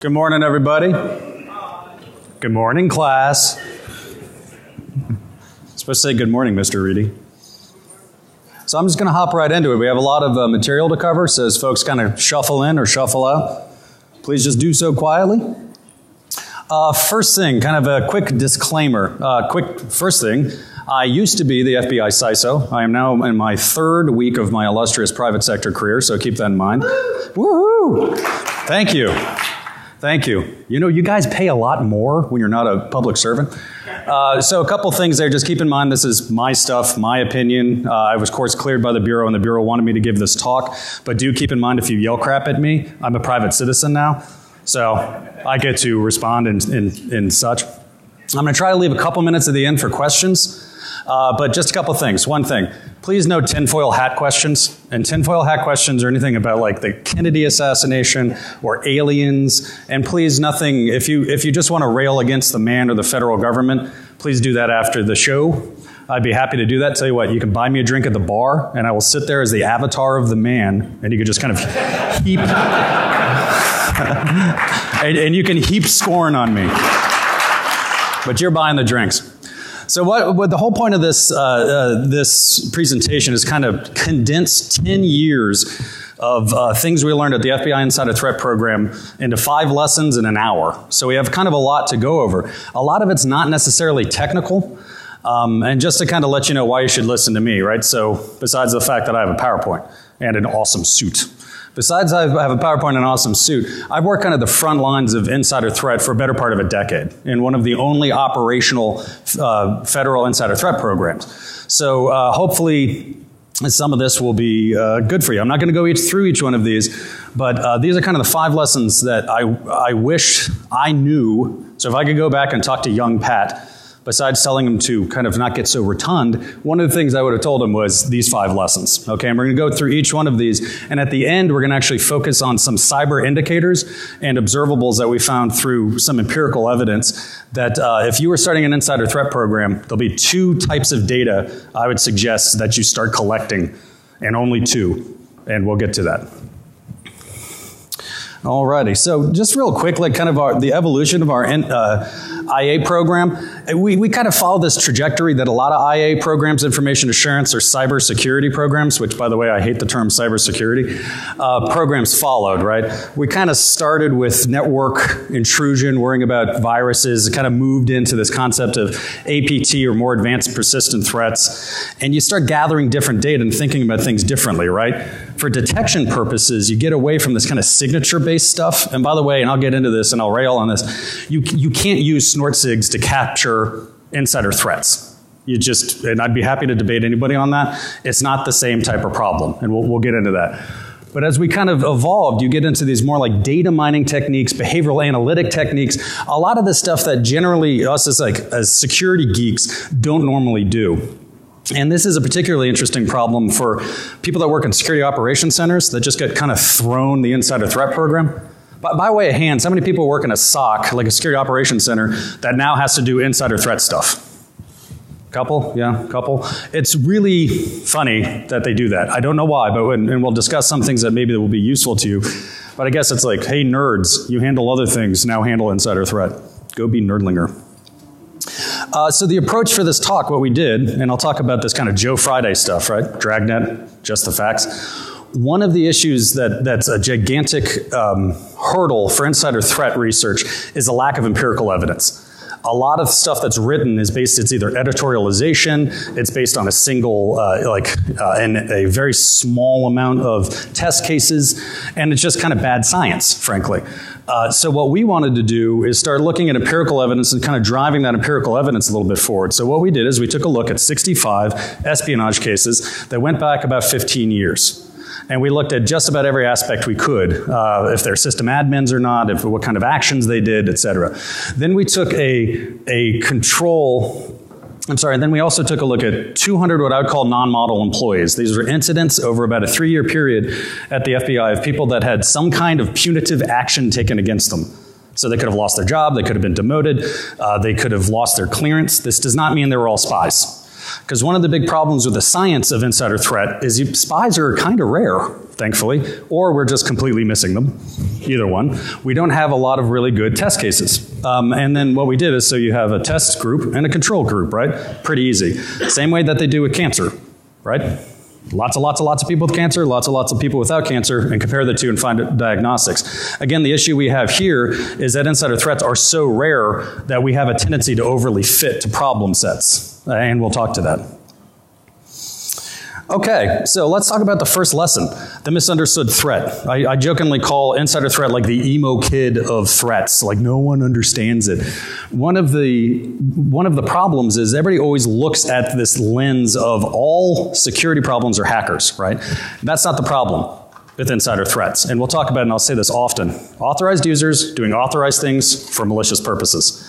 Good morning, everybody. Good morning, class. I'm supposed to say good morning, Mr. Reidy. So I'm just going to hop right into it. We have a lot of material to cover, so as folks kind of shuffle in or shuffle out, please just do so quietly. First thing, kind of a quick disclaimer. First thing, I used to be the FBI CISO. I am now in my third week of my illustrious private sector career, so keep that in mind. Woohoo! Thank you. Thank you. You know, you guys pay a lot more when you're not a public servant. So a couple things there. Just keep in mind this is my stuff, my opinion. I was, of course, cleared by the Bureau, and the Bureau wanted me to give this talk. But do keep in mind if you yell crap at me, I'm a private citizen now. So I get to respond in such. I'm going to try to leave a couple minutes at the end for questions. But just a couple things. One thing, please no tinfoil hat questions. And tinfoil hat questions are anything about like the Kennedy assassination or aliens. And please nothing, if you just want to rail against the man or the federal government, please do that after the show. I'd be happy to do that. Tell you what, you can buy me a drink at the bar and I will sit there as the avatar of the man and you can just kind of heap, and you can heap scorn on me. But you're buying the drinks. So what the whole point of this this presentation is kind of condensed 10 years of things we learned at the FBI Insider Threat Program into 5 lessons in an hour. So we have kind of a lot to go over. A lot of it's not necessarily technical. And just to kind of let you know why you should listen to me, right? So besides the fact that I have a PowerPoint and an awesome suit. Besides I have a PowerPoint and an awesome suit, I've worked kind of the front lines of insider threat for a better part of a decade in one of the only operational federal insider threat programs. So hopefully some of this will be good for you. I'm not going to go through each one of these, but these are kind of the 5 lessons that I wish I knew. So if I could go back and talk to young Pat, besides telling him to kind of not get so rotund, one of the things I would have told him was these 5 lessons. Okay, and we're going to go through each one of these, and at the end we're going to actually focus on some cyber indicators and observables that we found through some empirical evidence that if you were starting an insider threat program, there'll be 2 types of data I would suggest that you start collecting, and only 2, and we'll get to that. Alrighty, so just real quick, like kind of the evolution of our IA program. We kind of follow this trajectory that a lot of IA programs, information assurance, or cybersecurity programs, which by the way, I hate the term cybersecurity, programs followed, right? We kind of started with network intrusion, worrying about viruses, kind of moved into this concept of APT or more advanced persistent threats, and you start gathering different data and thinking about things differently, right? For detection purposes, you get away from this kind of signature-based stuff. And by the way, and I'll get into this and I'll rail on this, you can't use snort sigs to capture insider threats. You just, and I'd be happy to debate anybody on that. It's not the same type of problem, and we'll get into that. But as we kind of evolved, you get into these more like data mining techniques, behavioral analytic techniques, a lot of the stuff that generally us as security geeks don't normally do. And this is a particularly interesting problem for people that work in security operations centers that just get kind of thrown the insider threat program. By way of hands, how many people work in a SOC, like a security operations center, that now has to do insider threat stuff? Couple? Yeah, couple. It's really funny that they do that. I don't know why, but and we'll discuss some things that maybe that will be useful to you. But I guess it's like, hey nerds, you handle other things, now handle insider threat. Go be nerdlinger. So the approach for this talk, what we did, and I'll talk about this kind of Joe Friday stuff, right? Dragnet, just the facts. One of the issues that's a gigantic hurdle for insider threat research is a lack of empirical evidence. A lot of stuff that's written is based, it's either editorialization, it's based on a single, and a very small amount of test cases, and it's just kind of bad science, frankly. So what we wanted to do is start looking at empirical evidence and kind of driving that empirical evidence a little bit forward. So what we did is we took a look at 65 espionage cases that went back about 15 years. And we looked at just about every aspect we could, if they're system admins or not, what kind of actions they did, et cetera. Then we took then we also took a look at 200 what I would call non-model employees. These were incidents over about a 3-year period at the FBI of people that had some kind of punitive action taken against them. So they could have lost their job, they could have been demoted, they could have lost their clearance. This does not mean they were all spies. Because one of the big problems with the science of insider threat is spies are kind of rare, thankfully, or we're just completely missing them. Either one. We don't have a lot of really good test cases. And then what we did is, so you have a test group and a control group, right? Pretty easy. Same way that they do with cancer, right? Lots of people with cancer, lots of people without cancer, and compare the two and find diagnostics. Again, the issue we have here is that insider threats are so rare that we have a tendency to overly fit to problem sets. And we'll talk to that. Okay, so let's talk about the first lesson, the misunderstood threat. I jokingly call insider threat like the emo kid of threats, like no one understands it. One of the problems is everybody always looks at this lens of all security problems are hackers, right? That's not the problem with insider threats. And we'll talk about it, and I'll say this often. Authorized users doing authorized things for malicious purposes.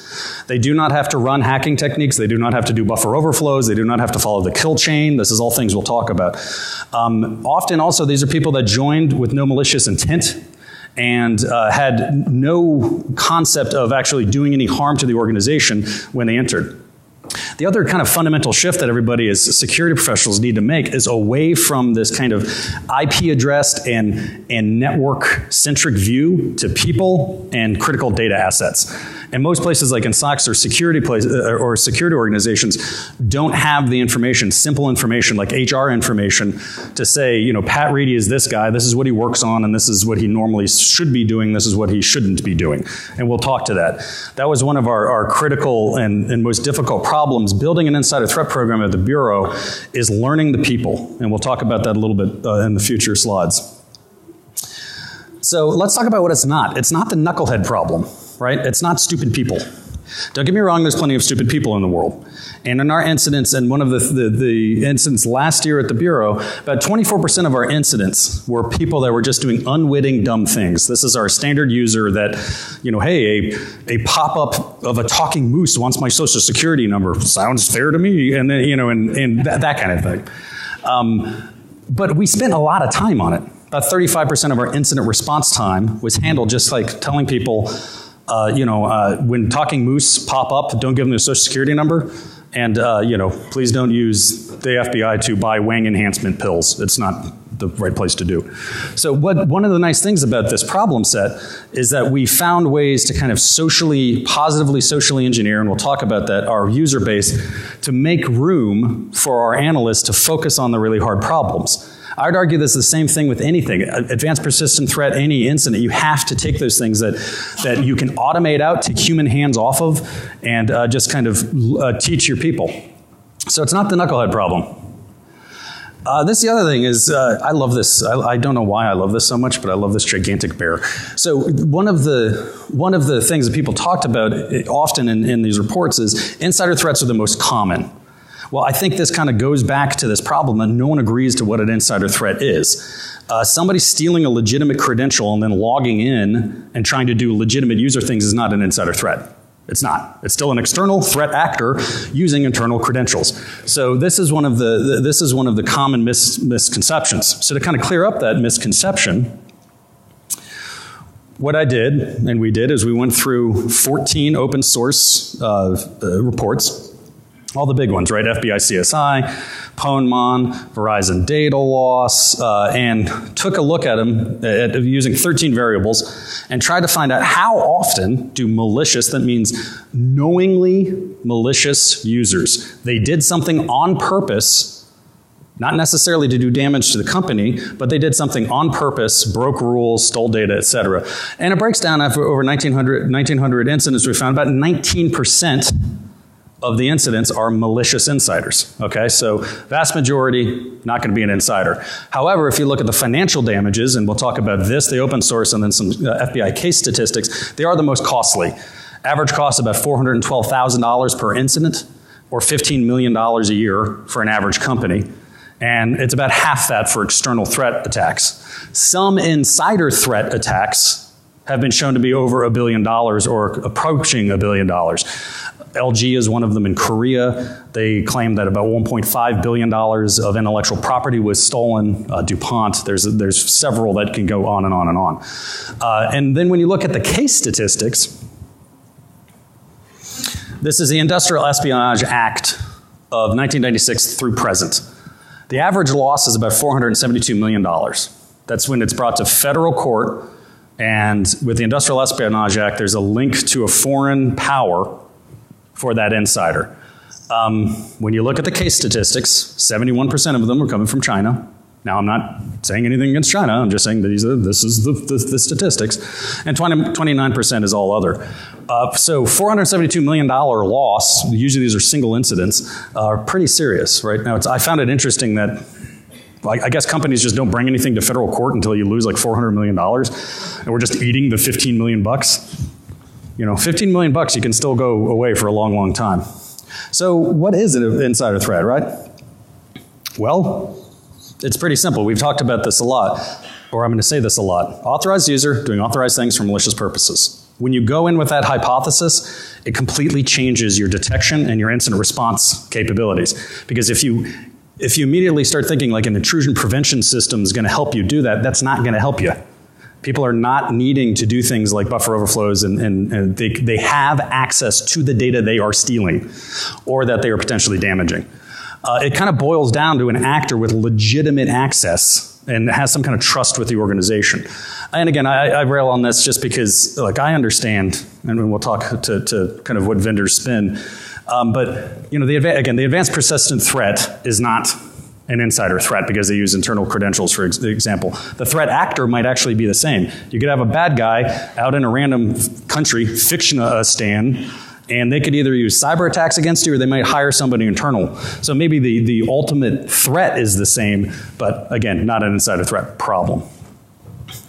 They do not have to run hacking techniques. They do not have to do buffer overflows. They do not have to follow the kill chain. This is all things we'll talk about. Often also, these are people that joined with no malicious intent and had no concept of actually doing any harm to the organization when they entered. The other kind of fundamental shift that everybody as security professionals need to make is away from this kind of IP addressed and network-centric view to people and critical data assets. And most places like in SOCs or security organizations don't have the information, simple information like HR information to say, you know, Pat Reidy is this guy, this is what he works on, and this is what he normally should be doing, this is what he shouldn't be doing. And we'll talk to that. That was one of our critical and most difficult problems. Building an insider threat program at the Bureau is learning the people. And we'll talk about that a little bit in the future slides. So let's talk about what it's not. It's not the knucklehead problem, right? It's not stupid people. Don't get me wrong, there's plenty of stupid people in the world. And in our incidents, and one of the incidents last year at the Bureau, about 24% of our incidents were people that were just doing unwitting dumb things. This is our standard user that, you know, hey, a pop-up of a talking moose wants my social security number. Sounds fair to me. And then, you know, and that kind of thing. But we spent a lot of time on it. About 35% of our incident response time was handled just like telling people, when talking moose pop up, don't give them their social security number. And, please don't use the FBI to buy Wang enhancement pills. It's not the right place to do. So one of the nice things about this problem set is that we found ways to kind of positively socially engineer, and we'll talk about that, our user base, to make room for our analysts to focus on the really hard problems. I would argue this is the same thing with anything. Advanced persistent threat, any incident, you have to take those things that you can automate out, take human hands off of, and just kind of teach your people. So it's not the knucklehead problem. The other thing is, I love this. I don't know why I love this so much, but I love this gigantic bear. So one of the things that people talked about often in these reports is insider threats are the most common. Well, I think this kind of goes back to this problem that no one agrees to what an insider threat is. Somebody stealing a legitimate credential and then logging in and trying to do legitimate user things is not an insider threat. It's not. It's still an external threat actor using internal credentials. So this is one of the common misconceptions. So to kind of clear up that misconception, what I did and we did is we went through 14 open source reports. All the big ones, right? FBI CSI, Pwnman, Verizon data loss, and took a look at them using 13 variables and tried to find out how often do malicious, that means knowingly malicious users, they did something on purpose, not necessarily to do damage to the company, but they did something on purpose, broke rules, stole data, etc. And it breaks down after over 1,900 incidents, we found about 19% of the incidents are malicious insiders, okay? So vast majority, not going to be an insider. However, if you look at the financial damages, and we'll talk about this, the open source, and then some FBI case statistics, they are the most costly. Average cost about $412,000 per incident, or $15 million a year for an average company. And it's about half that for external threat attacks. Some insider threat attacks have been shown to be over $1 billion or approaching $1 billion. LG is one of them in Korea. They claim that about $1.5 billion of intellectual property was stolen. DuPont, there's several that can go on and on and on. And then when you look at the case statistics, this is the Industrial Espionage Act of 1996 through present. The average loss is about $472 million. That's when it's brought to federal court, and with the Industrial Espionage Act, there's a link to a foreign power for that insider. When you look at the case statistics, 71% of them are coming from China. Now, I'm not saying anything against China. I'm just saying that this is the statistics. And 29% is all other. So $472 million loss, usually these are single incidents, are pretty serious, right? Now, I found it interesting that I guess companies just don't bring anything to federal court until you lose like $400 million. And we're just eating the 15 million bucks. You know, 15 million bucks, you can still go away for a long, long time. So what is an insider threat, right? Well, it's pretty simple. We've talked about this a lot, or I'm going to say this a lot. Authorized user doing authorized things for malicious purposes. When you go in with that hypothesis, it completely changes your detection and your incident response capabilities. Because if you immediately start thinking like an intrusion prevention system is going to help you do that, that's not going to help you. People are not needing to do things like buffer overflows, and they have access to the data they are stealing or that they are potentially damaging. It kind of boils down to an actor with legitimate access and has some kind of trust with the organization. And again, I rail on this just because, like, I understand, and we'll talk to kind of what vendors spin. But you know, the advanced persistent threat is not an insider threat because they use internal credentials, for example. The threat actor might actually be the same. You could have a bad guy out in a random country, fiction a stan, and they could either use cyber attacks against you or they might hire somebody internal. So maybe the ultimate threat is the same, but again, not an insider threat problem.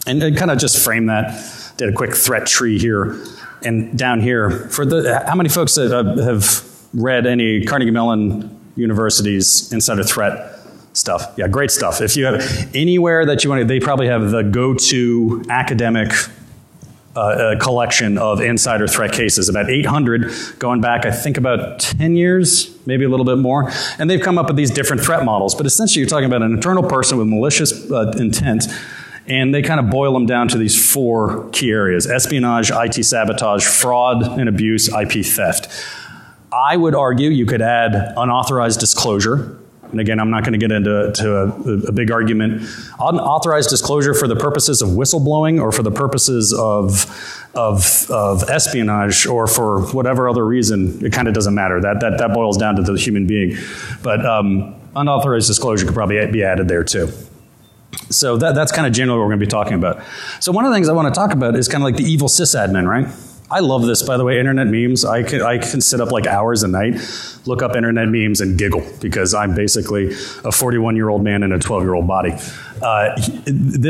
And kind of just frame that, did a quick threat tree here. And down here, for how many folks have read any Carnegie Mellon University's insider threat stuff? Yeah, great stuff. If you have anywhere that you want to, they probably have the go-to academic collection of insider threat cases, about 800 going back, I think about 10 years, maybe a little bit more. And they've come up with these different threat models. But essentially you're talking about an internal person with malicious intent, and they kind of boil them down to these four key areas: espionage, IT sabotage, fraud and abuse, IP theft. I would argue you could add unauthorized disclosure. And again, I'm not going to get into a big argument. Unauthorized disclosure for the purposes of whistleblowing or for the purposes of espionage or for whatever other reason, it kind of doesn't matter. That boils down to the human being. But unauthorized disclosure could probably be added there too. So that's kind of generally what we're going to be talking about. So one of the things I want to talk about is kind of like the evil sysadmin, right? I love this, by the way, internet memes. I can sit up like hours a night, look up internet memes and giggle because I'm basically a 41-year-old man in a 12-year-old body.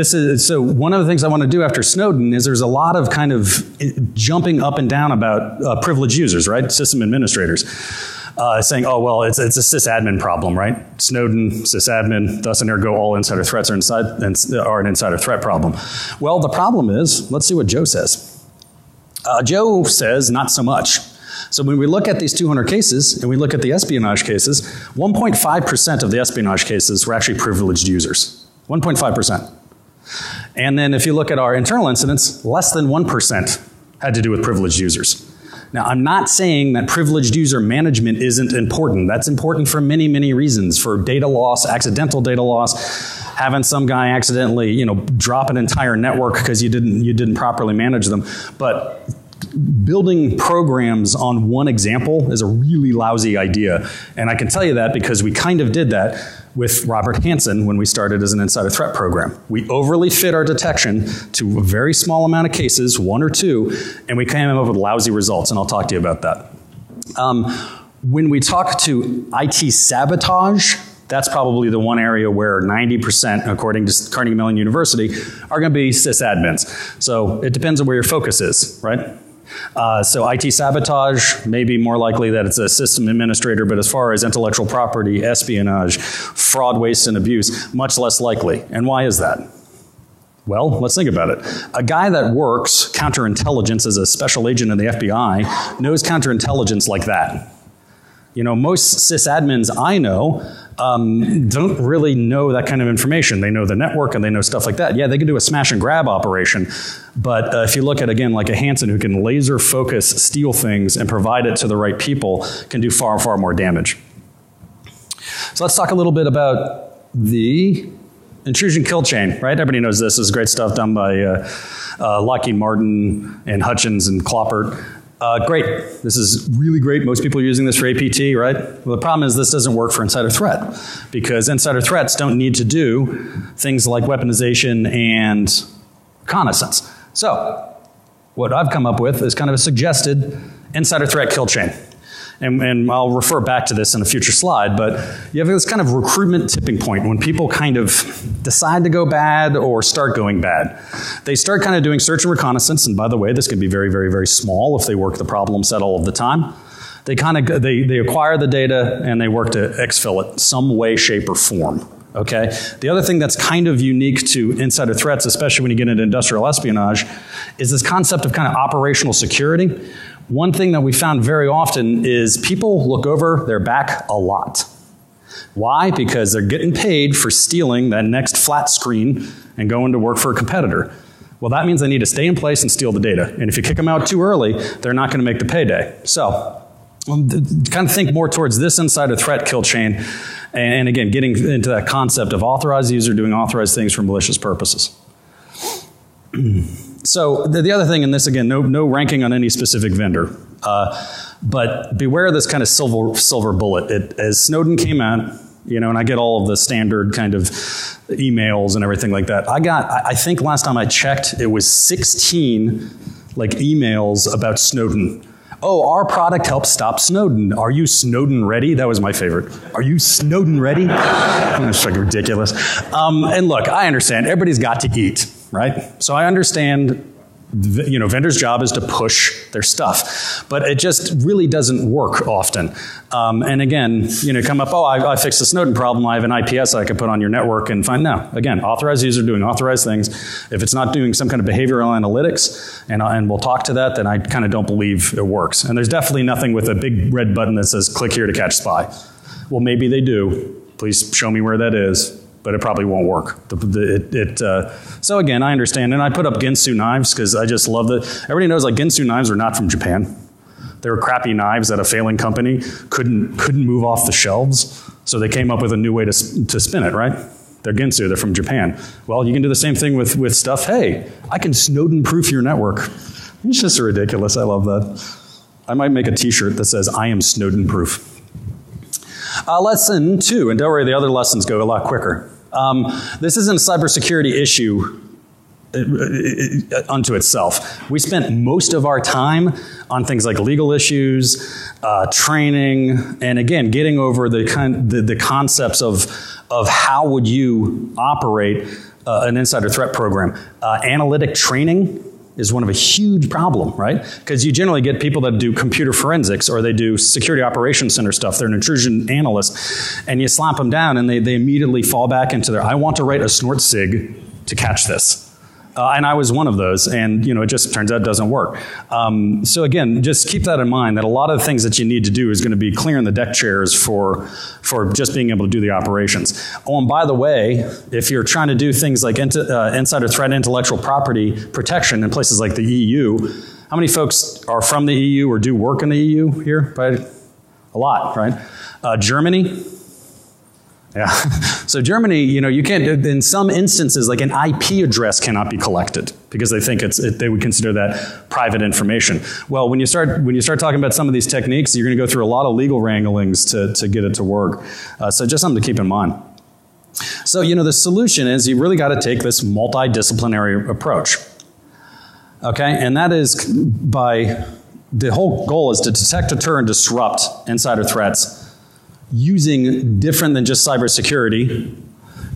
So one of the things I want to do after Snowden is there's a lot of kind of jumping up and down about privileged users, right? System administrators. Saying, oh, well, it's a sysadmin problem, right? Snowden, sysadmin, thus and ergo all insider threats are an insider threat problem. Well, the problem is, let's see what Joe says. Joe says not so much. So when we look at these 200 cases and we look at the espionage cases, 1.5% of the espionage cases were actually privileged users. 1.5%. And then if you look at our internal incidents, less than 1% had to do with privileged users. Now, I'm not saying that privileged user management isn't important. That's important for many, many reasons. For data loss, accidental data loss, having some guy accidentally, you know, drop an entire network because you didn't properly manage them. But building programs on one example is a really lousy idea. And I can tell you that because we kind of did that with Robert Hansen when we started as an insider threat program. We overly fit our detection to a very small amount of cases, one or two, and we came up with lousy results, and I'll talk to you about that. When we talk to IT sabotage, that's probably the one area where 90%, according to Carnegie Mellon University, are going to be sysadmins. So it depends on where your focus is, right? So IT sabotage may be more likely that it's a system administrator, but as far as intellectual property, espionage, fraud, waste, and abuse, much less likely. And why is that? Well, let's think about it. A guy that works counterintelligence as a special agent in the FBI knows counterintelligence like that. You know, most sysadmins I know don't really know that kind of information. They know the network and they know stuff like that. Yeah, they can do a smash and grab operation, but if you look at, again, like a Hansen who can laser focus, steal things, and provide it to the right people, can do far, far more damage. So let's talk a little bit about the intrusion kill chain, right? Everybody knows this. This is great stuff done by Lockheed Martin and Hutchins and Cloppert. Great. This is really great. Most people are using this for APT, right? Well, the problem is this doesn't work for insider threat because insider threats don't need to do things like weaponization and reconnaissance. So what I've come up with is kind of a suggested insider threat kill chain. And I'll refer back to this in a future slide, but you have this kind of recruitment tipping point when people kind of decide to go bad or start going bad. They start kind of doing search and reconnaissance, and by the way, this can be very, very, very small if they work the problem set all of the time. They acquire the data and they work to exfil it some way, shape, or form. Okay? The other thing that's kind of unique to insider threats, especially when you get into industrial espionage, is this concept of kind of operational security. One thing that we found very often is people look over their back a lot. Why? Because they're getting paid for stealing that next flat screen and going to work for a competitor. Well, that means they need to stay in place and steal the data. And if you kick them out too early, they're not going to make the payday. So, kind of think more towards this insider threat kill chain. And again, getting into that concept of authorized user doing authorized things for malicious purposes. So the other thing in this, again, no ranking on any specific vendor, but beware of this kind of silver bullet. As Snowden came out, you know, and I get all of the standard kind of emails and everything like that. I think last time I checked, it was 16 like emails about Snowden. Oh, our product helps stop Snowden. Are you Snowden ready? That was my favorite. Are you Snowden ready? That's like ridiculous. And look, I understand everybody's got to eat, right? So I understand, you know, vendor's job is to push their stuff, but it just really doesn't work often. And again, you know, come up, oh, I fixed the Snowden problem. I have an IPS I could put on your network and find. No, again, authorized user doing authorized things. If it's not doing some kind of behavioral analytics, and we'll talk to that, then I kind of don't believe it works. And there's definitely nothing with a big red button that says click here to catch spy. Well, maybe they do. Please show me where that is. But it probably won't work. So again, I understand, and I put up Ginsu knives because I just love that. Everybody knows like Ginsu knives are not from Japan. They were crappy knives that a failing company couldn't move off the shelves, so they came up with a new way to spin it, right? They're Ginsu, they're from Japan. Well, you can do the same thing with stuff. Hey, I can Snowden-proof your network. It's just ridiculous. I love that. I might make a t-shirt that says, I am Snowden-proof. Lesson 2, and don't worry, the other lessons go a lot quicker. This isn't a cybersecurity issue unto itself. We spent most of our time on things like legal issues, training, and again, getting over the concepts of how would you operate an insider threat program. Analytic training is one of a huge problem, right? Because you generally get people that do computer forensics or they do security operations center stuff. They're an intrusion analyst. And you slap them down and they immediately fall back into their, I want to write a snort sig to catch this. And I was one of those, and you know, it just turns out it doesn't work. So again, just keep that in mind, that a lot of the things that you need to do is going to be clearing the deck chairs for just being able to do the operations. Oh, and by the way, if you're trying to do things like insider threat intellectual property protection in places like the EU, how many folks are from the EU or do work in the EU here? A lot, right? Germany. Yeah. So Germany, you know, you can't, in some instances, like an IP address cannot be collected because they think they would consider that private information. Well, when you start talking about some of these techniques, you're going to go through a lot of legal wranglings to get it to work. So just something to keep in mind. So, you know, the solution is you really got to take this multidisciplinary approach. Okay? And that is the whole goal is to detect, deter, and disrupt insider threats using different than just cybersecurity,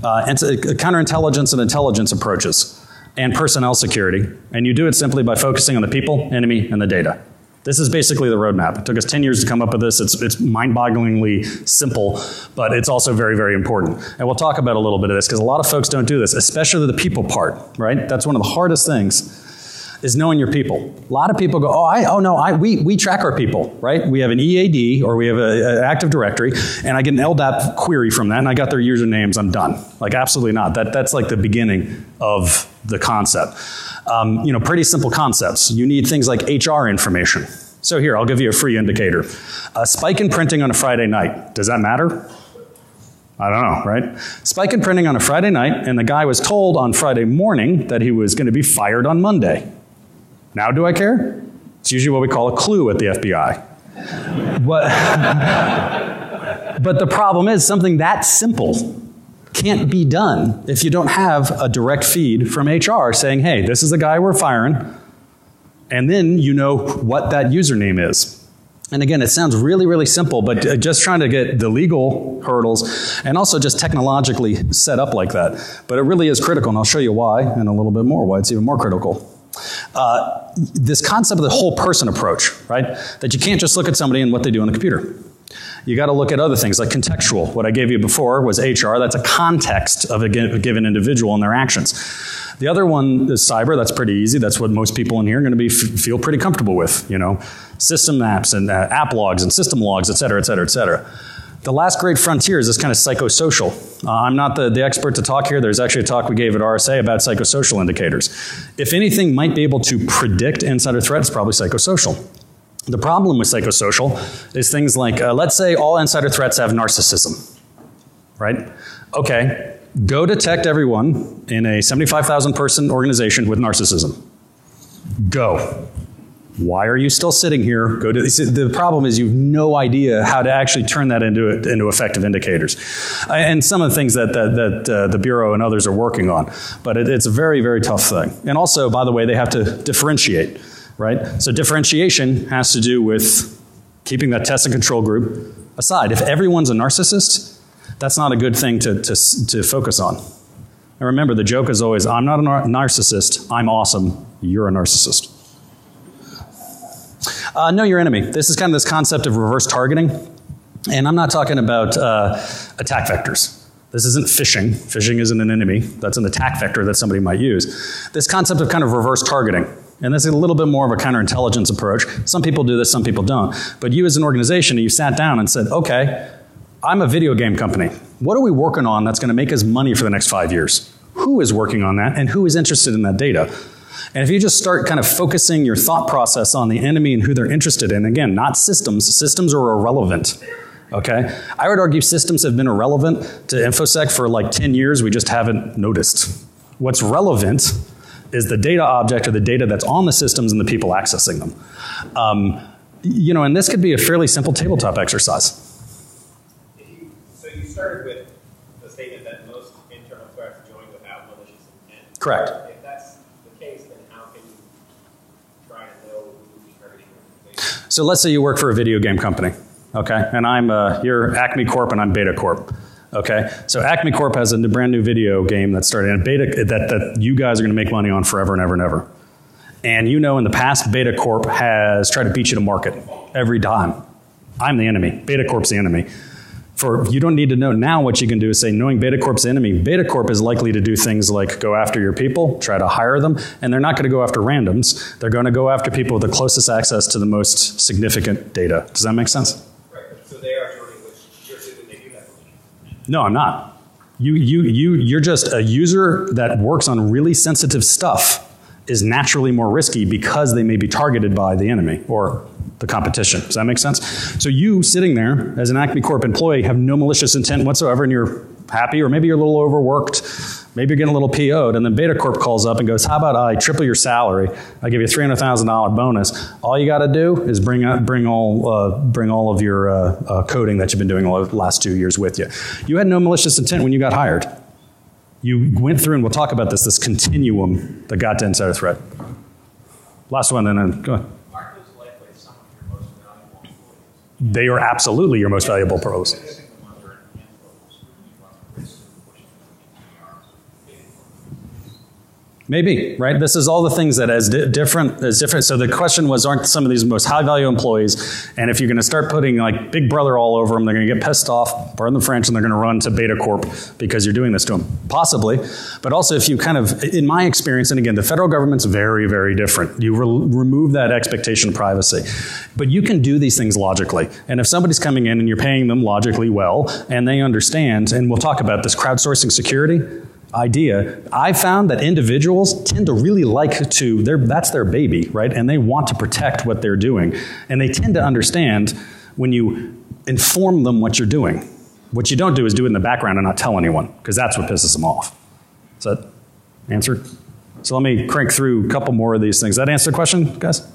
counterintelligence and intelligence approaches, and personnel security. And you do it simply by focusing on the people, enemy, and the data. This is basically the roadmap. It took us 10 years to come up with this. It's mind-bogglingly simple, but it's also very, very important. And we'll talk about a little bit of this because a lot of folks don't do this, especially the people part, right? That's one of the hardest things, is knowing your people. A lot of people go, we track our people, right? We have an EAD or we have an Active Directory, and I get an LDAP query from that, and I got their usernames, I'm done. Like, absolutely not. That's like the beginning of the concept. You know, pretty simple concepts. You need things like HR information. So here, I'll give you a free indicator. A spike in printing on a Friday night, does that matter? I don't know, right? Spike in printing on a Friday night, and the guy was told on Friday morning that he was going to be fired on Monday. Now do I care? It's usually what we call a clue at the FBI. But the problem is something that simple can't be done if you don't have a direct feed from HR saying, hey, this is the guy we're firing, and then you know what that username is. And again, it sounds really, really simple, but just trying to get the legal hurdles and also just technologically set up like that. But it really is critical, and I'll show you why and a little bit more, why it's even more critical. This concept of the whole person approach, right? That you can't just look at somebody and what they do on the computer. You got to look at other things like contextual. What I gave you before was HR. That's a context of a given individual and their actions. The other one is cyber. That's pretty easy. That's what most people in here are going to feel pretty comfortable with. You know, system maps and app logs and system logs, et cetera, et cetera, et cetera. The last great frontier is this kind of psychosocial. I'm not the expert to talk here. There's actually a talk we gave at RSA about psychosocial indicators. If anything might be able to predict insider threat, it's probably psychosocial. The problem with psychosocial is things like, let's say all insider threats have narcissism, right? Okay. Go detect everyone in a 75,000 person organization with narcissism. Go. Why are you still sitting here? Go to the problem is you have no idea how to actually turn that into effective indicators. And some of the things that the Bureau and others are working on. But it's a very, very tough thing. And also, by the way, they have to differentiate, right? So differentiation has to do with keeping that test and control group aside. If everyone's a narcissist, that's not a good thing to focus on. And remember, the joke is always, I'm not a narcissist, I'm awesome, you're a narcissist. Know your enemy. This is kind of this concept of reverse targeting. And I'm not talking about attack vectors. This isn't phishing. Phishing isn't an enemy. That's an attack vector that somebody might use. This concept of kind of reverse targeting. And this is a little bit more of a counterintelligence approach. Some people do this, some people don't. But you as an organization, you sat down and said, okay, I'm a video game company. What are we working on that's going to make us money for the next 5 years? Who is working on that and who is interested in that data? And if you just start kind of focusing your thought process on the enemy and who they're interested in, again, not systems. Systems are irrelevant. Okay? I would argue systems have been irrelevant to InfoSec for like 10 years. We just haven't noticed. What's relevant is the data object or the data that's on the systems and the people accessing them. You know, and this could be a fairly simple tabletop exercise. So you started with the statement that most internal threats join without malicious intent. Correct. If that's the case, then how can you try to know who's targeting your organization? So let's say you work for a video game company, okay? And you're Acme Corp and I'm Beta Corp. Okay, so Acme Corp has a brand new video game that's starting in beta that you guys are going to make money on forever and ever and ever. And you know in the past, Beta Corp has tried to beat you to market every time. I'm the enemy. Beta Corp's the enemy. You don't need to know now. What you can do is say, knowing Beta Corp's the enemy, Beta Corp is likely to do things like go after your people, try to hire them, and they're not going to go after randoms. They're going to go after people with the closest access to the most significant data. Does that make sense? Right. So they are joining with you're saying that they do that. No, I'm not. You're just a user that works on really sensitive stuff is naturally more risky because they may be targeted by the enemy or the competition. Does that make sense? So you sitting there as an Acme Corp employee have no malicious intent whatsoever and you're happy, or maybe you're a little overworked, maybe you're getting a little PO'd, and then Beta Corp calls up and goes, how about I triple your salary, I give you a $300,000 bonus. All you got to do is bring all of your coding that you've been doing the last 2 years with you. You had no malicious intent when you got hired. You went through, and we'll talk about this continuum that got to insider threat. Last one, and then go ahead. Aren't those likely some of your most valuable employees? They are absolutely your most valuable employees. Maybe, right? This is all the things that as different. So the question was, aren't some of these most high value employees? And if you're going to start putting like Big Brother all over them, they're going to get pissed off, pardon the French, and they're going to run to Beta Corp because you're doing this to them. Possibly. But also if you kind of, in my experience, and again, the federal government's very, very different. You remove that expectation of privacy. But you can do these things logically. And if somebody's coming in and you're paying them logically well, and they understand, and we'll talk about this crowdsourcing security idea, I found that individuals tend to really like to, that's their baby, right? And they want to protect what they're doing. And they tend to understand when you inform them what you're doing. What you don't do is do it in the background and not tell anyone, because that's what pisses them off. Is that answered? So let me crank through a couple more of these things. Does that answer the question, guys?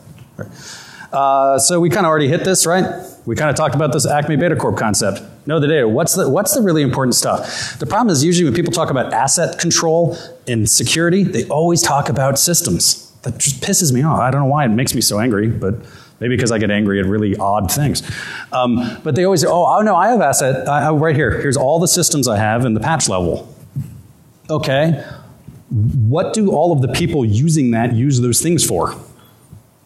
So we kind of already hit this, right? We kind of talked about this Acme Beta Corp concept. Know the data. What's the really important stuff? The problem is usually when people talk about asset control and security, they always talk about systems. That just pisses me off. I don't know why it makes me so angry, but maybe because I get angry at really odd things. But they always say, oh no, I have asset. Right here. Here's all the systems I have in the patch level. Okay. What do all of the people using that use those things for?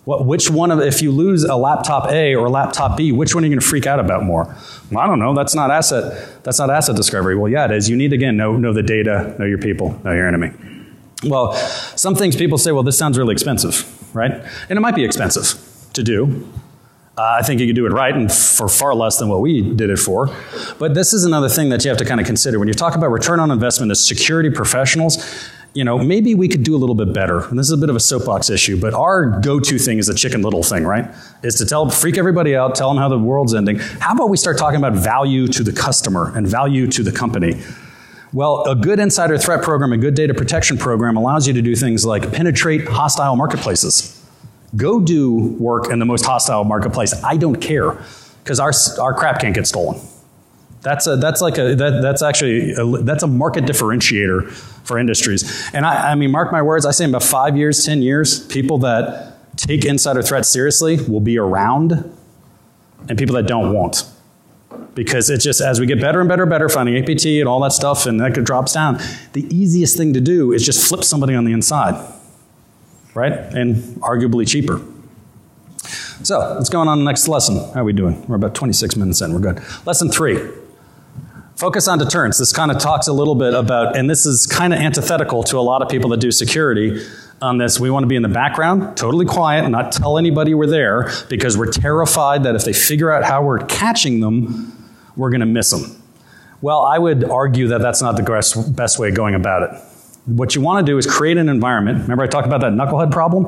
Which one of, if you lose a laptop A or a laptop B, which one are you going to freak out about more? Well, I don't know. That's not asset discovery. Well, yeah, it is. You need, again, know the data, know your people, know your enemy. Well, some things people say, well, this sounds really expensive, right? And it might be expensive to do. I think you could do it right and for far less than what we did it for. But this is another thing that you have to kind of consider. When you talk about return on investment as security professionals, you know, maybe we could do a little bit better. And this is a bit of a soapbox issue, but our go-to thing is the Chicken Little thing, right? Is to freak everybody out, tell them how the world's ending. How about we start talking about value to the customer and value to the company? Well, a good insider threat program, a good data protection program allows you to do things like penetrate hostile marketplaces. Go do work in the most hostile marketplace. I don't care, because our crap can't get stolen. That's a market differentiator for industries. And I mean, mark my words, I say in about 5 years, 10 years, people that take insider threats seriously will be around, and people that don't won't. Because it's just, as we get better and better, finding APT and all that stuff, and that drops down, the easiest thing to do is just flip somebody on the inside, right? And arguably cheaper. So let's go on to the next lesson. How are we doing? We're about 26 minutes in. We're good. Lesson 3. Focus on deterrence. This kind of talks a little bit about, and this is kind of antithetical to a lot of people that do security on this. We want to be in the background, totally quiet, and not tell anybody we're there, because we're terrified that if they figure out how we're catching them, we're going to miss them. Well, I would argue that that's not the best way of going about it. What you want to do is create an environment. Remember I talked about that knucklehead problem?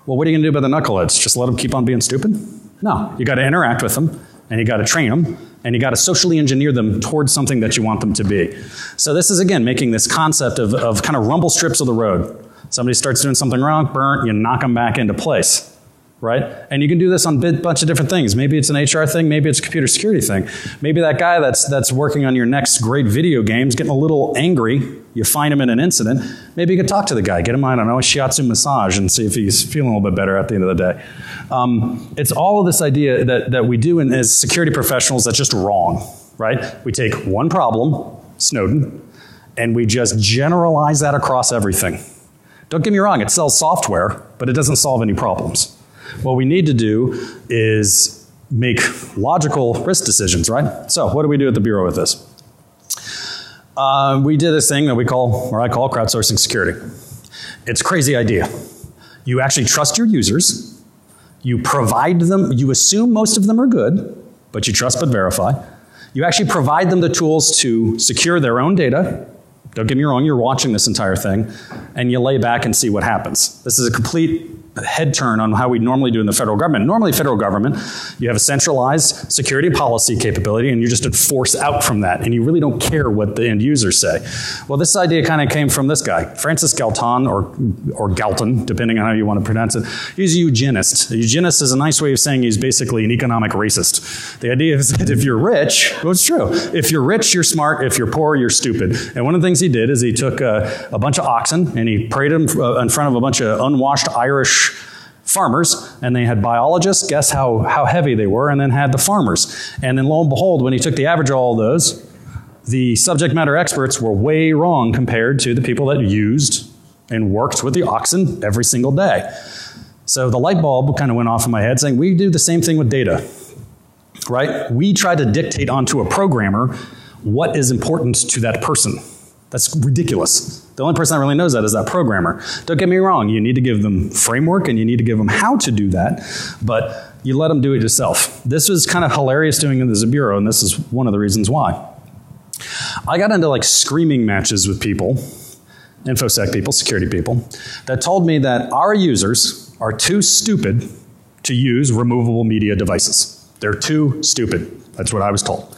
Well, what are you going to do about the knuckleheads? Just let them keep on being stupid? No. You got to interact with them, and you got to train them, and you got to socially engineer them towards something that you want them to be. So this is, again, making this concept of kind of rumble strips of the road. Somebody starts doing something wrong, burn, you knock them back into place, right? And you can do this on a bunch of different things. Maybe it's an HR thing, maybe it's a computer security thing. Maybe that guy that's working on your next great video game's getting a little angry. You find him in an incident. Maybe you could talk to the guy, get him, I don't know, a shiatsu massage and see if he's feeling a little bit better at the end of the day. It's all of this idea that we do as security professionals that's just wrong, right? We take one problem, Snowden, and we just generalize that across everything. Don't get me wrong, it sells software, but it doesn't solve any problems. What we need to do is make logical risk decisions, right? So what do we do at the Bureau with this? We did this thing that I call crowdsourcing security. It's a crazy idea. You actually trust your users. You provide them, you assume most of them are good, but you trust but verify. You actually provide them the tools to secure their own data. Don't get me wrong, you're watching this entire thing, and you lay back and see what happens. This is a complete head turn on how we normally do in the federal government. Normally, federal government, you have a centralized security policy capability, and you just enforce out from that, and you really don't care what the end users say. Well, this idea kind of came from this guy, Francis Galton, or Galton, depending on how you want to pronounce it. He's a eugenist. A eugenist is a nice way of saying he's basically an economic racist. The idea is that if you're rich, well, it's true. If you're rich, you're smart. If you're poor, you're stupid. And one of the things he did is he took a bunch of oxen, and he paraded them in front of a bunch of unwashed Irish farmers, and they had biologists guess how heavy they were, and then had the farmers. And then lo and behold, when he took the average of all of those, the subject matter experts were way wrong compared to the people that used and worked with the oxen every single day. So the light bulb kind of went off in my head saying, we do the same thing with data, right? We try to dictate onto a programmer what is important to that person. That's ridiculous. The only person that really knows that is that programmer. Don't get me wrong, you need to give them framework and you need to give them how to do that, but you let them do it yourself. This was kind of hilarious doing it as a bureau, and this is one of the reasons why. I got into like screaming matches with people, InfoSec people, security people, that told me that our users are too stupid to use removable media devices. They're too stupid. That's what I was told.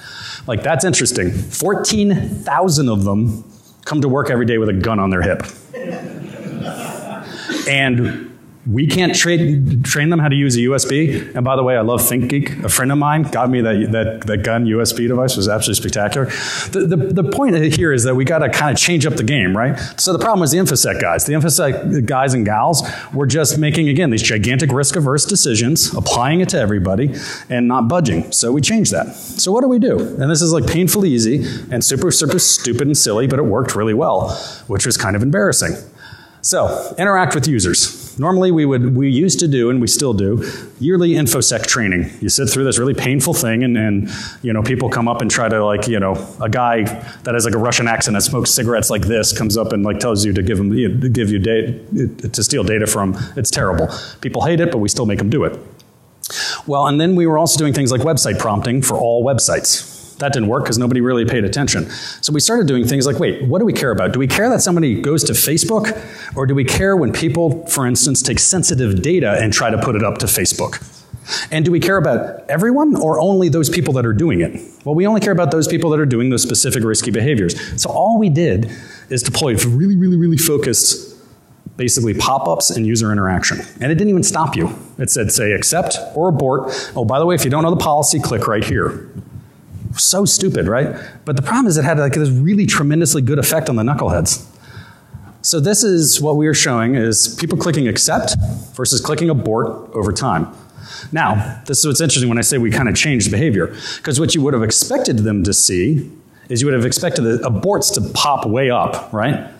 Like, that's interesting. 14,000 of them come to work every day with a gun on their hip. And we can't train them how to use a USB. And by the way, I love ThinkGeek. A friend of mine got me that gun USB device. It was absolutely spectacular. The point here is that we got to kind of change up the game, right? So the problem was the InfoSec guys. The InfoSec guys and gals were just making, again, these gigantic risk-averse decisions, applying it to everybody, and not budging. So we changed that. So what do we do? And this is like painfully easy and super, super stupid and silly, but it worked really well, which was kind of embarrassing. So interact with users. Normally we used to do, and we still do, yearly InfoSec training. You sit through this really painful thing, and you know, people come up and try to, like, you know, a guy that has like a Russian accent that smokes cigarettes like this comes up and like tells you to give you data, to steal data from. It's terrible. People hate it, but we still make them do it. Well, and then we were also doing things like website prompting for all websites. That didn't work because nobody really paid attention. So we started doing things like, wait, what do we care about? Do we care that somebody goes to Facebook? Or do we care when people, for instance, take sensitive data and try to put it up to Facebook? And do we care about everyone or only those people that are doing it? Well, we only care about those people that are doing those specific risky behaviors. So all we did is deploy really, really, really focused, basically pop-ups and user interaction. And it didn't even stop you. It said, say, accept or abort. Oh, by the way, if you don't know the policy, click right here. So stupid, right? But the problem is it had like this really tremendously good effect on the knuckleheads. So this is what we are showing is people clicking accept versus clicking abort over time. Now, this is what's interesting when I say we kind of changed behavior. Because what you would have expected them to see is you would have expected the aborts to pop way up, right?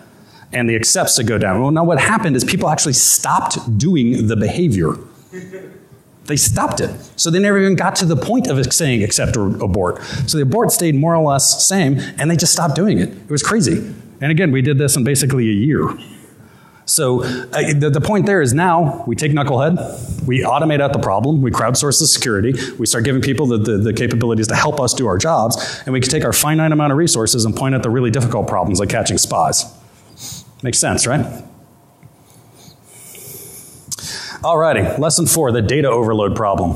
And the accepts to go down. Well, now what happened is people actually stopped doing the behavior. They stopped it. So they never even got to the point of saying accept or abort. So the abort stayed more or less same, and they just stopped doing it. It was crazy. And again, we did this in basically a year. So the point there is now we take Knucklehead, we automate out the problem, we crowdsource the security, we start giving people the capabilities to help us do our jobs, and we can take our finite amount of resources and point at the really difficult problems like catching spies. Makes sense, right? Alrighty, lesson 4, the data overload problem.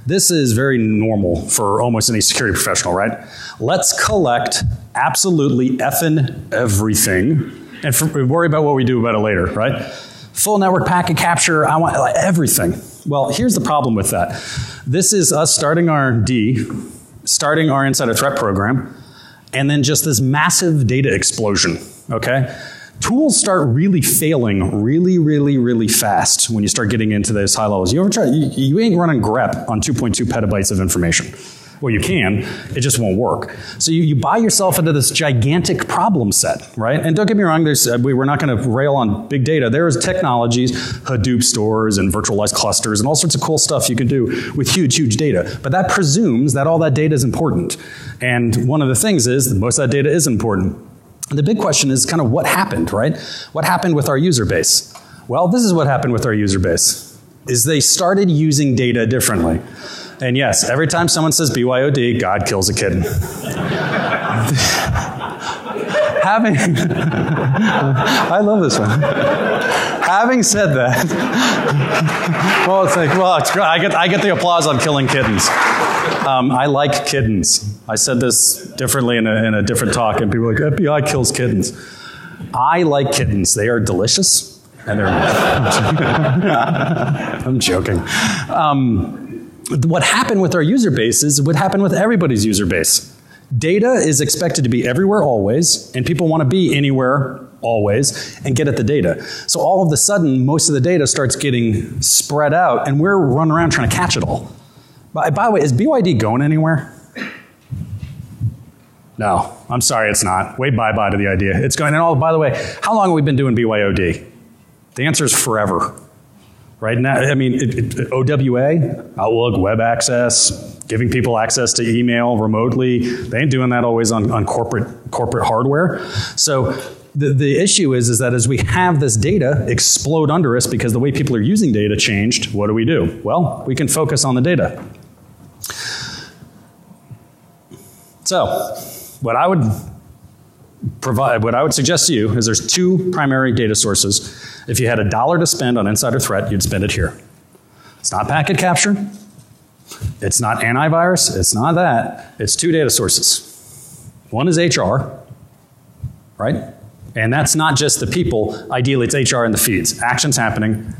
This is very normal for almost any security professional, right? Let's collect absolutely effing everything and worry about what we do about it later, right? Full network packet capture, I want everything. Well, here's the problem with that. This is us starting our starting our insider threat program, and then just this massive data explosion, okay? Tools start really failing really, really, really fast when you start getting into those high levels. You ever try, you ain't running grep on 2.2 petabytes of information. Well, you can, it just won't work. So you buy yourself into this gigantic problem set, right? And don't get me wrong, we're not going to rail on big data. There's technologies, Hadoop stores and virtualized clusters and all sorts of cool stuff you can do with huge, huge data. But that presumes that all that data is important. And one of the things is that most of that data is important. And the big question is kind of what happened, right? What happened with our user base? Well, this is what happened with our user base, is they started using data differently. And yes, every time someone says BYOD, God kills a kitten. I love this one. Having said that, well, it's like, well, it's great. I get the applause on killing kittens. I like kittens. I said this differently in a different talk, and people are like, FBI kills kittens. I like kittens. They are delicious, and they're. I'm joking. What happened with our user base is what happened with everybody's user base. Data is expected to be everywhere always, and people want to be anywhere always and get at the data. So all of a sudden, most of the data starts getting spread out, and we're running around trying to catch it all. By the way, is BYD going anywhere? No, I'm sorry, it's not. Wave bye-bye to the idea. It's going, and all, by the way, how long have we been doing BYOD? The answer is forever. Right now, I mean, OWA, Outlook, web access, giving people access to email remotely, they ain't doing that always on corporate hardware. So the issue is that as we have this data explode under us because the way people are using data changed, what do? Well, we can focus on the data. So what I would suggest to you is there's 2 primary data sources. If you had $1 to spend on insider threat, you'd spend it here. It's not packet capture. It's not antivirus. It's not that. It's two data sources. One is HR, right? And that's not just the people. Ideally, it's HR in the feeds. Actions happening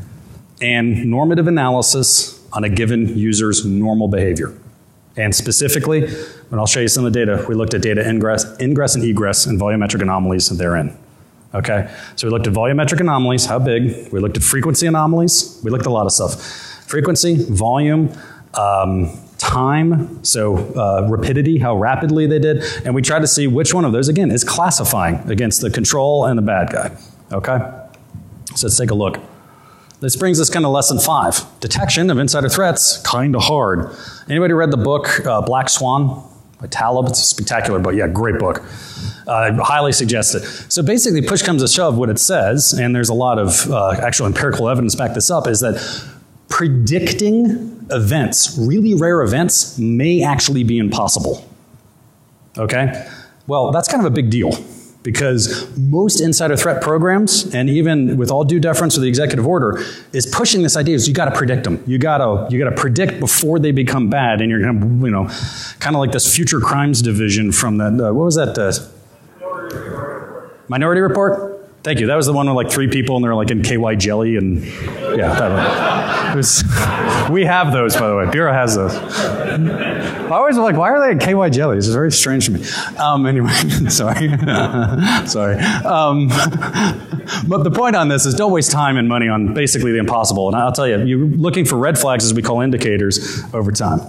and normative analysis on a given user's normal behavior. And specifically, and I'll show you some of the data, we looked at data ingress and egress and volumetric anomalies therein. Okay? So we looked at volumetric anomalies, how big. We looked at frequency anomalies. We looked at a lot of stuff. Frequency, volume, time, so rapidity, how rapidly they did, and we tried to see which one of those, again, is classifying against the control and the bad guy. Okay? So let's take a look. This brings us kind of lesson 5. Detection of insider threats, kind of hard. Anybody read the book Black Swan by Taleb? It's a spectacular book. Yeah, great book. Highly suggest it. So basically, push comes to shove, what it says, and there's a lot of actual empirical evidence to back this up, is that predicting events, really rare events, may actually be impossible. Okay? Well, that's kind of a big deal because most insider threat programs, and even with all due deference to the executive order, is pushing this idea is you got to predict them. You got to predict before they become bad, and you're going to, you know, kind of like this future crimes division from that, what was that? Minority Report? Thank you. That was the one with like 3 people and they're like in KY jelly and yeah, that one. It was, we have those, by the way. Bureau has those. I always like, why are they in KY jelly? It's very strange to me. Anyway, sorry. Sorry. But the point on this is don't waste time and money on basically the impossible. And I'll tell you, you're looking for red flags, as we call indicators, over time.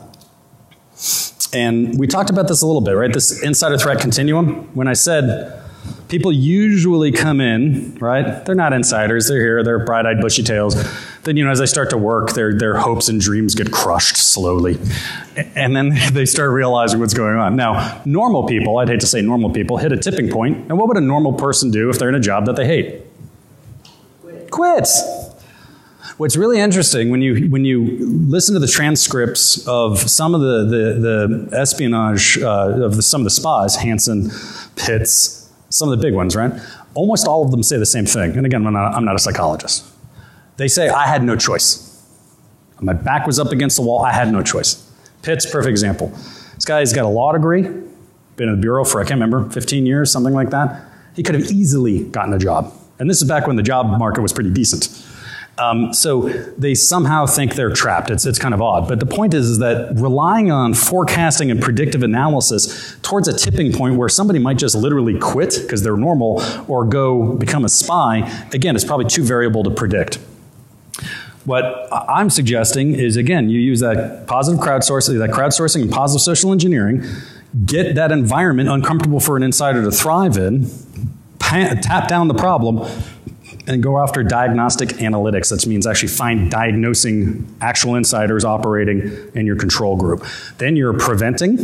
And we talked about this a little bit, right? This insider threat continuum. When I said people usually come in, right? They're not insiders. They're here. They're bright-eyed, bushy-tails. Then, you know, as they start to work, their hopes and dreams get crushed slowly. And then they start realizing what's going on. Now, normal people, I'd hate to say normal people, hit a tipping point. And what would a normal person do if they're in a job that they hate? Quit. What's really interesting, when you listen to the transcripts of some of the espionage of some of the spies, Hansen, Pitts, some of the big ones, right? Almost all of them say the same thing. And again, I'm not a psychologist. They say, I had no choice. My back was up against the wall. I had no choice. Pitts, perfect example. This guy's got a law degree, been in the bureau for, I can't remember, 15 years, something like that. He could have easily gotten a job. And this is back when the job market was pretty decent. So they somehow think they're trapped. It's kind of odd. But the point is that relying on forecasting and predictive analysis towards a tipping point where somebody might just literally quit because they're normal or go become a spy, again, it's probably too variable to predict. What I'm suggesting is, again, you use that positive crowdsourcing and positive social engineering, get that environment uncomfortable for an insider to thrive in, tap down the problem, and go after diagnostic analytics. That means actually diagnosing actual insiders operating in your control group. Then you're preventing,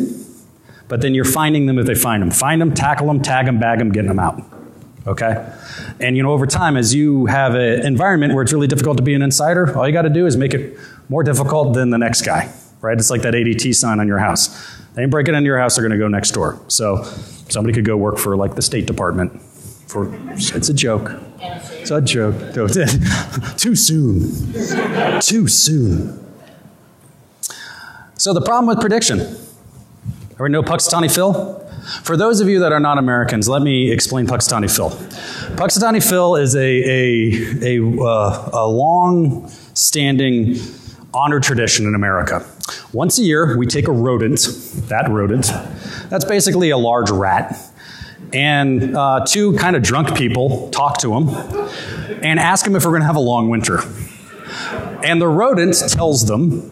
but then you're finding them if they find them. Find them, tackle them, tag them, bag them, getting them out. Okay? And you know, over time, as you have an environment where it's really difficult to be an insider, all you got to do is make it more difficult than the next guy. Right? It's like that ADT sign on your house. They ain't breaking into your house, they're going to go next door. So somebody could go work for like the State Department. It's a joke. It's a joke. Too soon. Too soon. So the problem with prediction. Everybody know Puxatony Phil? For those of you that are not Americans, let me explain Puxatony Phil. Puxatony Phil is a long-standing honor tradition in America. Once a year, we take a rodent, that's basically a large rat, and 2 kind of drunk people talk to him and ask him if we're going to have a long winter. And the rodent tells them,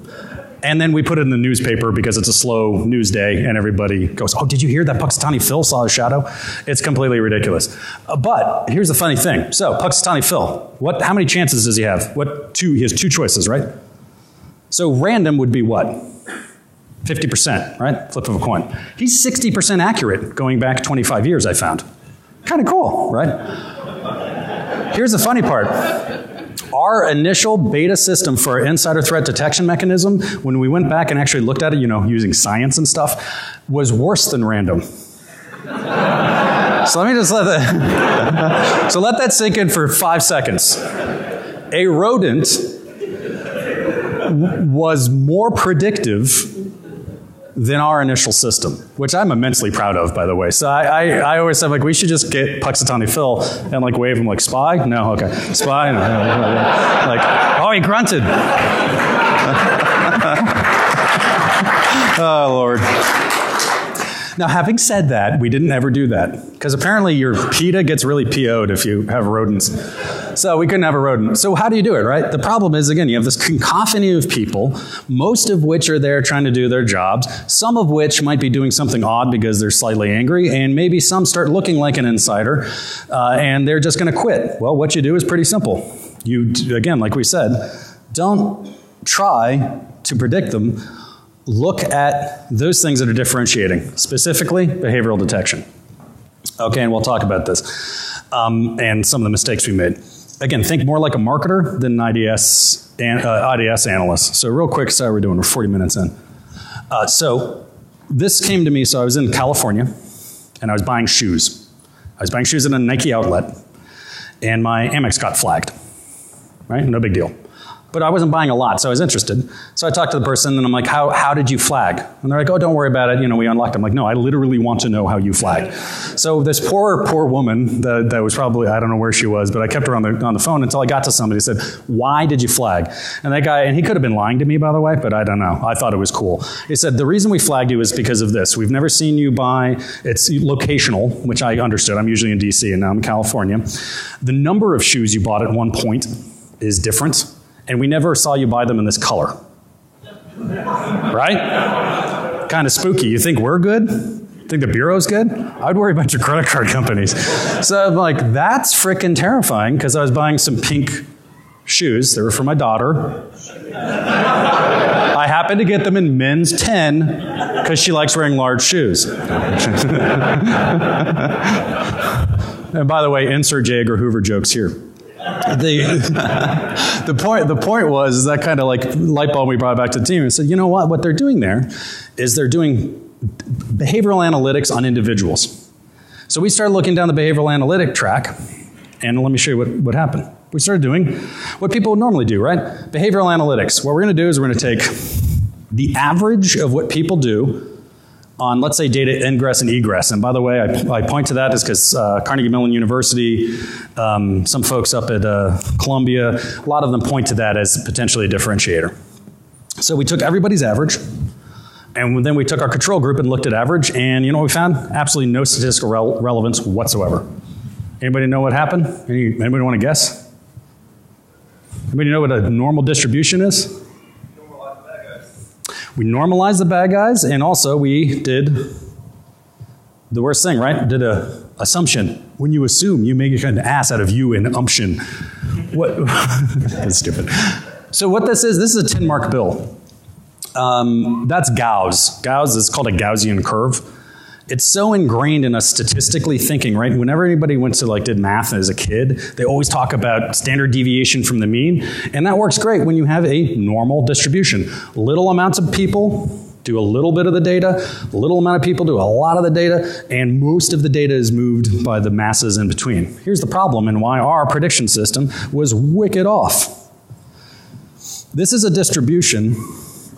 and then we put it in the newspaper because it's a slow news day and everybody goes, oh, did you hear that Puxatony Phil saw a shadow? It's completely ridiculous. But here's the funny thing. So Puxatony Phil, how many chances does he have? He has 2 choices, right? So random would be what? 50%, right? Flip of a coin. He's 60% accurate going back 25 years, I found. Kind of cool, right? Here's the funny part. Our initial beta system for our insider threat detection mechanism, when we went back and actually looked at it, you know, using science and stuff, was worse than random. So let me just let that sink in for 5 seconds. A rodent was more predictive than our initial system, which I'm immensely proud of, by the way. So I always said, like, we should just get Puxatony Phil and like wave him like, spy? No, okay. Spy? No. Like, oh, he grunted. Oh, Lord. Now, having said that, we didn't ever do that, because apparently your PETA gets really PO'd if you have rodents. So we couldn't have a rodent. So how do you do it, right? The problem is, again, you have this cacophony of people, most of which are there trying to do their jobs, some of which might be doing something odd because they're slightly angry, and maybe some start looking like an insider, and they're just going to quit. Well, what you do is pretty simple. You, again, like we said, don't try to predict them. Look at those things that are differentiating, specifically behavioral detection. Okay, and we'll talk about this and some of the mistakes we made. Again, think more like a marketer than an IDS analyst. So real quick, sorry we're doing, we're 40 minutes in. So this came to me, so I was in California and I was buying shoes. I was buying shoes at a Nike outlet and my Amex got flagged, right? No big deal. But I wasn't buying a lot, so I was interested. So I talked to the person, and I'm like, how did you flag? And they're like, oh, don't worry about it. You know, we unlocked it. I'm like, no, I literally want to know how you flagged. So this poor woman that was probably, I don't know where she was, but I kept her on the phone until I got to somebody who said, why did you flag? And that guy, and he could have been lying to me, by the way, but I don't know. I thought it was cool. He said, the reason we flagged you is because of this. We've never seen you buy, it's locational, which I understood. I'm usually in DC, and now I'm in California. The number of shoes you bought at one point is different. And we never saw you buy them in this color. Right? Kind of spooky. You think we're good? Think the Bureau's good? I'd worry about your credit card companies. So I'm like, that's freaking terrifying, because I was buying some pink shoes. They were for my daughter. I happened to get them in men's 10 because she likes wearing large shoes. And by the way, insert J. Edgar Hoover jokes here. The point was is that kind of like light bulb we brought back to the team and said, you know what they're doing there is they're doing behavioral analytics on individuals. So we started looking down the behavioral analytic track, and let me show you what happened. We started doing what people would normally do, right? Behavioral analytics. What we're going to do is we're going to take the average of what people do on, let's say, data ingress and egress. And by the way, I point to that is because Carnegie Mellon University, some folks up at Columbia, a lot of them point to that as potentially a differentiator. So we took everybody's average, and then we took our control group and looked at average, and you know what we found? Absolutely no statistical relevance whatsoever. Anybody know what happened? Anybody want to guess? Anybody know what a normal distribution is? We normalized the bad guys, and also we did the worst thing, right? Did a assumption. When you assume, you make an ass out of you in umption. What? That's stupid. So what this is a 10-mark bill. That's Gauss. Gauss is called a Gaussian curve. It's so ingrained in us statistically thinking, right? Whenever anybody went to did math as a kid, they always talk about standard deviation from the mean, and that works great when you have a normal distribution. Little amounts of people do a little bit of the data, a little amount of people do a lot of the data, and most of the data is moved by the masses in between. Here's the problem and why our prediction system was wicked off. This is a distribution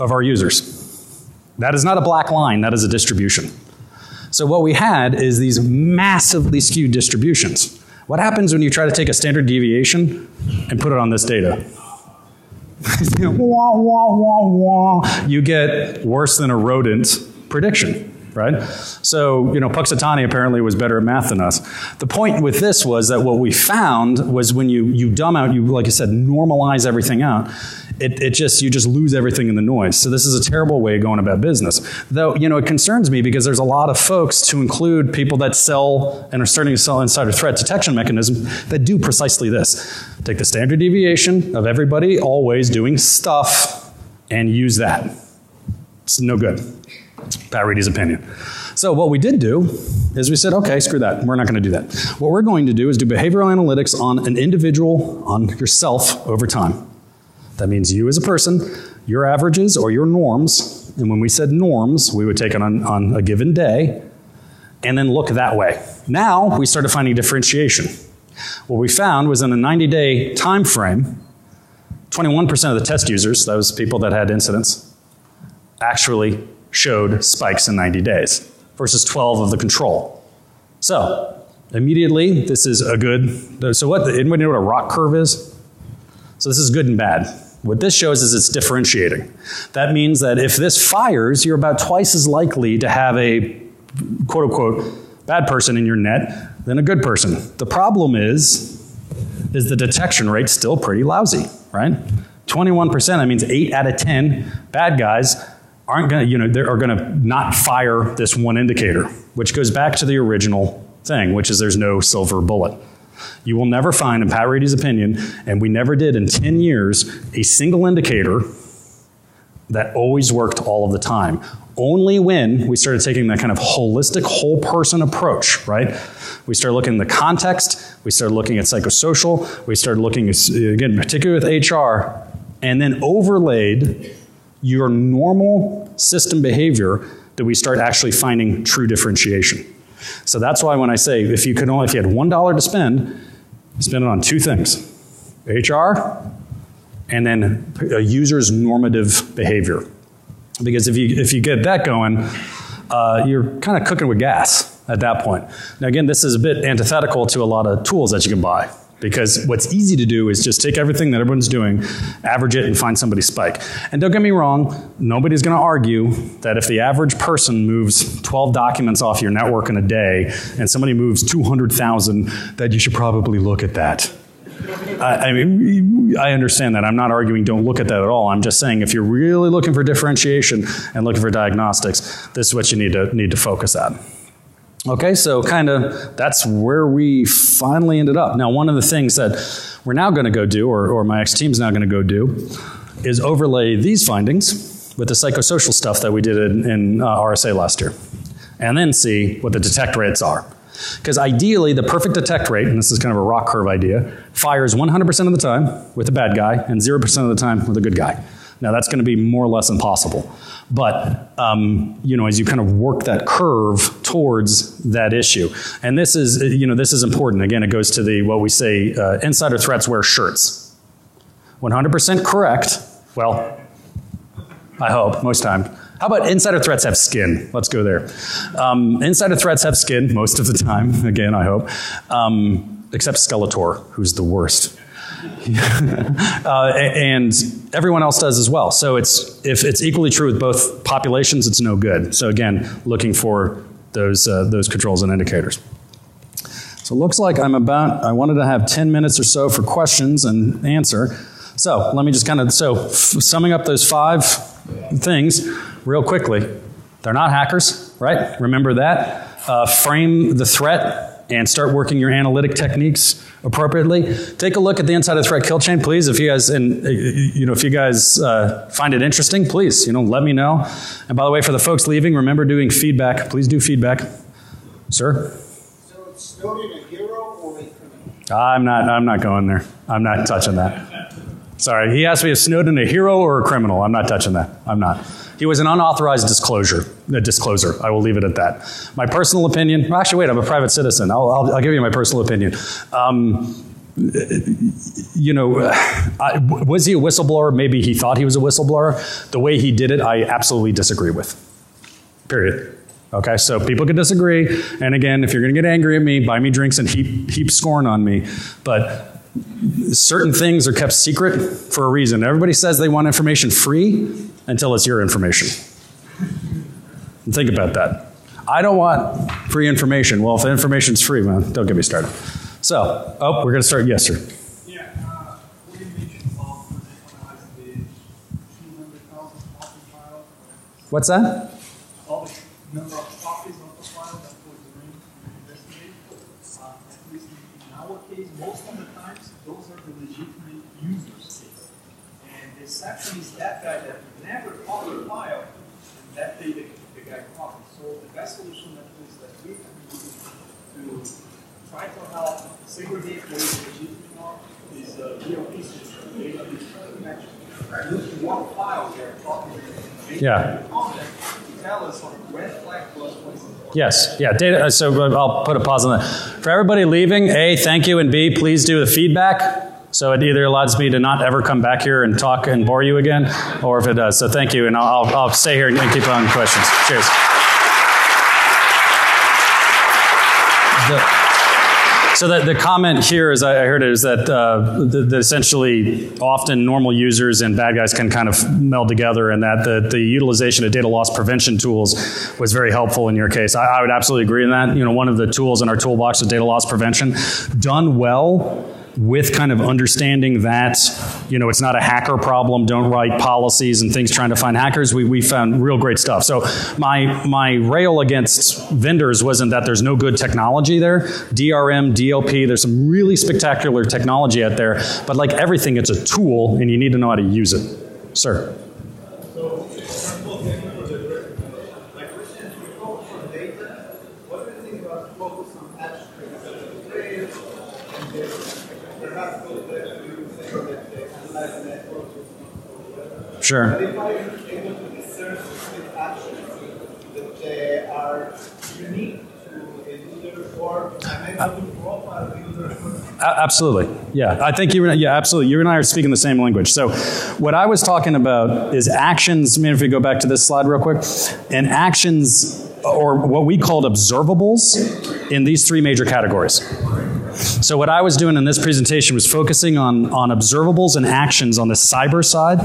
of our users. That is not a black line, that is a distribution. So what we had is these massively skewed distributions. What happens when you try to take a standard deviation and put it on this data? Wah, wah, wah, wah. You get worse than a rodent prediction, right? So, Puxatony apparently was better at math than us. The point with this was that what we found was when you dumb out, like I said, normalize everything out, you just lose everything in the noise. So this is a terrible way of going about business. Though, it concerns me because there's a lot of folks, to include people that sell and are starting to sell insider threat detection mechanisms, that do precisely this. Take the standard deviation of everybody always doing stuff and use that. It's no good. Pat Reidy's opinion. So what we did do is we said, okay, screw that. We're not going to do that. What we're going to do is do behavioral analytics on an individual, on yourself over time. That means you as a person, your averages or your norms, and when we said norms, we would take it on a given day, and then look that way. Now, we started finding differentiation. What we found was in a 90-day time frame, 21% of the test users, those people that had incidents, actually showed spikes in 90 days versus 12 of the control. So immediately, this is a good, so what, anybody know what a ROC curve is? So this is good and bad. What this shows is it's differentiating. That means that if this fires, you're about twice as likely to have a quote unquote bad person in your net than a good person. The problem is the detection rate still pretty lousy, right? 21%, that means 8 out of 10 bad guys aren't gonna, are gonna not fire this one indicator, which goes back to the original thing, which is there's no silver bullet. You will never find, in Pat Reidy's opinion, and we never did in 10 years, a single indicator that always worked all of the time. Only when we started taking that kind of holistic, whole person approach, right? We started looking at the context, we started looking at psychosocial, we started looking, again, particularly with HR, and then overlaid your normal system behavior that we start actually finding true differentiation. So that's why when I say if you had $1 to spend it on two things: HR and then a user's normative behavior. Because if you get that going, you're kind of cooking with gas at that point. Now again, this is a bit antithetical to a lot of tools that you can buy. Because what's easy to do is just take everything that everyone's doing, average it, and find somebody's spike. And don't get me wrong, nobody's going to argue that if the average person moves 12 documents off your network in a day, and somebody moves 200,000, that you should probably look at that. I mean, I understand that. I'm not arguing don't look at that at all. I'm just saying if you're really looking for differentiation and looking for diagnostics, this is what you need to focus on. Okay, so kind of that's where we finally ended up. Now, one of the things that we're now going to go do, or my ex-team's now going to go do, is overlay these findings with the psychosocial stuff that we did in RSA last year, and then see what the detect rates are. Because ideally, the perfect detect rate, and this is kind of a ROC curve idea, fires 100% of the time with a bad guy and 0% of the time with a good guy. Now, that's going to be more or less impossible. But, as you kind of work that curve towards that issue. And this is, this is important. Again, it goes to what we say, insider threats wear shirts. 100% correct. Well, I hope, most times. How about insider threats have skin? Let's go there. Insider threats have skin most of the time, again, I hope. Except Skeletor, who's the worst. And everyone else does as well. So if it's equally true with both populations, it's no good. So again, looking for those controls and indicators. So it looks like I wanted to have 10 minutes or so for questions and answer. So let me just summing up those 5 things real quickly. They're not hackers, right? Remember that. Frame the threat and start working your analytic techniques appropriately. Take a look at the insider threat kill chain, please. If you guys, find it interesting, please, let me know. And by the way, for the folks leaving, remember doing feedback. Please do feedback, sir. So it's Snowden a hero or a criminal? I'm not going there. I'm not touching that. Sorry, he asked me if Snowden a hero or a criminal. I'm not touching that. I'm not. He was an unauthorized discloser. I will leave it at that. My personal opinion, actually wait, I'm a private citizen. I'll give you my personal opinion. Was he a whistleblower? Maybe he thought he was a whistleblower. The way he did it, I absolutely disagree with. Period. Okay, so people can disagree. And again, if you're going to get angry at me, buy me drinks and heap scorn on me. But certain things are kept secret for a reason. Everybody says they want information free until it's your information. And think about that. I don't want free information. Well, if the information's free, well, don't get me started. So, we're going to start. Yes, sir. Yeah, what you mentioned about the 200,000 copy file. What's that? All the number of copies of the file that was arranged to investigate. At least in our case, most of the times, those are the legitimate users' case. And the exception is that guy that never copied the file, and that day the guy copied. So the best solution that we can use to try to help segregate what is legitimate is a DLP system, database connection. Using one file here, talking Yeah. content to tell us red flag plus what is important. Yes. Yeah. Data. So I'll put a pause on that. For everybody leaving, A, thank you, and B, please do the feedback. So it either allows me to not ever come back here and talk and bore you again, or if it does. So thank you, and I'll stay here and keep on questions. Cheers. So the comment here, as I heard it, is that essentially often normal users and bad guys can kind of meld together, and that the utilization of data loss prevention tools was very helpful in your case. I would absolutely agree in that. You know, one of the tools in our toolbox is data loss prevention. Done well, with kind of understanding that, you know, it's not a hacker problem, don't write policies and things trying to find hackers, we found real great stuff. So my rail against vendors wasn't that there's no good technology there. DRM, DLP, there's some really spectacular technology out there, but like everything, it's a tool and you need to know how to use it. Sir. Sure. But if I am able to discern specific actions that are unique to a user, or I'm able to profile the user. Absolutely. Yeah. I think absolutely. You and I are speaking the same language. So what I was talking about is actions. I mean, if we go back to this slide real quick, and actions, or what we called observables, in these three major categories. So what I was doing in this presentation was focusing on observables and actions on the cyber side.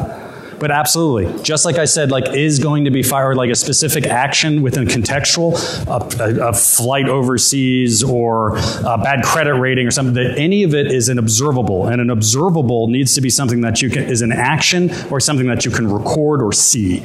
But absolutely, just like I said, like is going to be fired like a specific action within contextual, a flight overseas or a bad credit rating or something, that any of it is an observable, and an observable needs to be something that you can, is an action or something that you can record or see.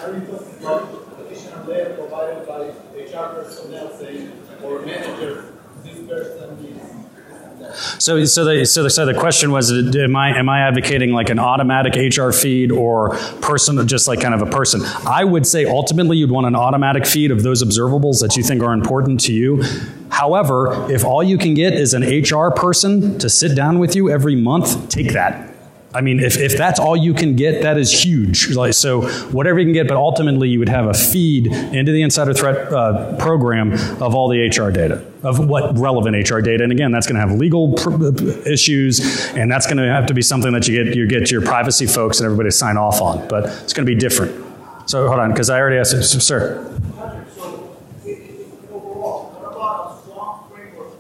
Are you talking about additional layer provided by HR personnel saying, or manager, this person is? So the question was, am I advocating like an automatic HR feed or person, just like kind of a person? I would say ultimately you'd want an automatic feed of those observables that you think are important to you. However, if all you can get is an HR person to sit down with you every month, take that. I mean, if that's all you can get, that is huge. Like, so whatever you can get, but ultimately you would have a feed into the insider threat program of all the HR data, of what relevant HR data. And again, that's going to have legal issues, and that's going to have to be something that you get your privacy folks and everybody sign off on. But it's going to be different. So hold on, because I already asked it. Sir. Overall, what about a strong framework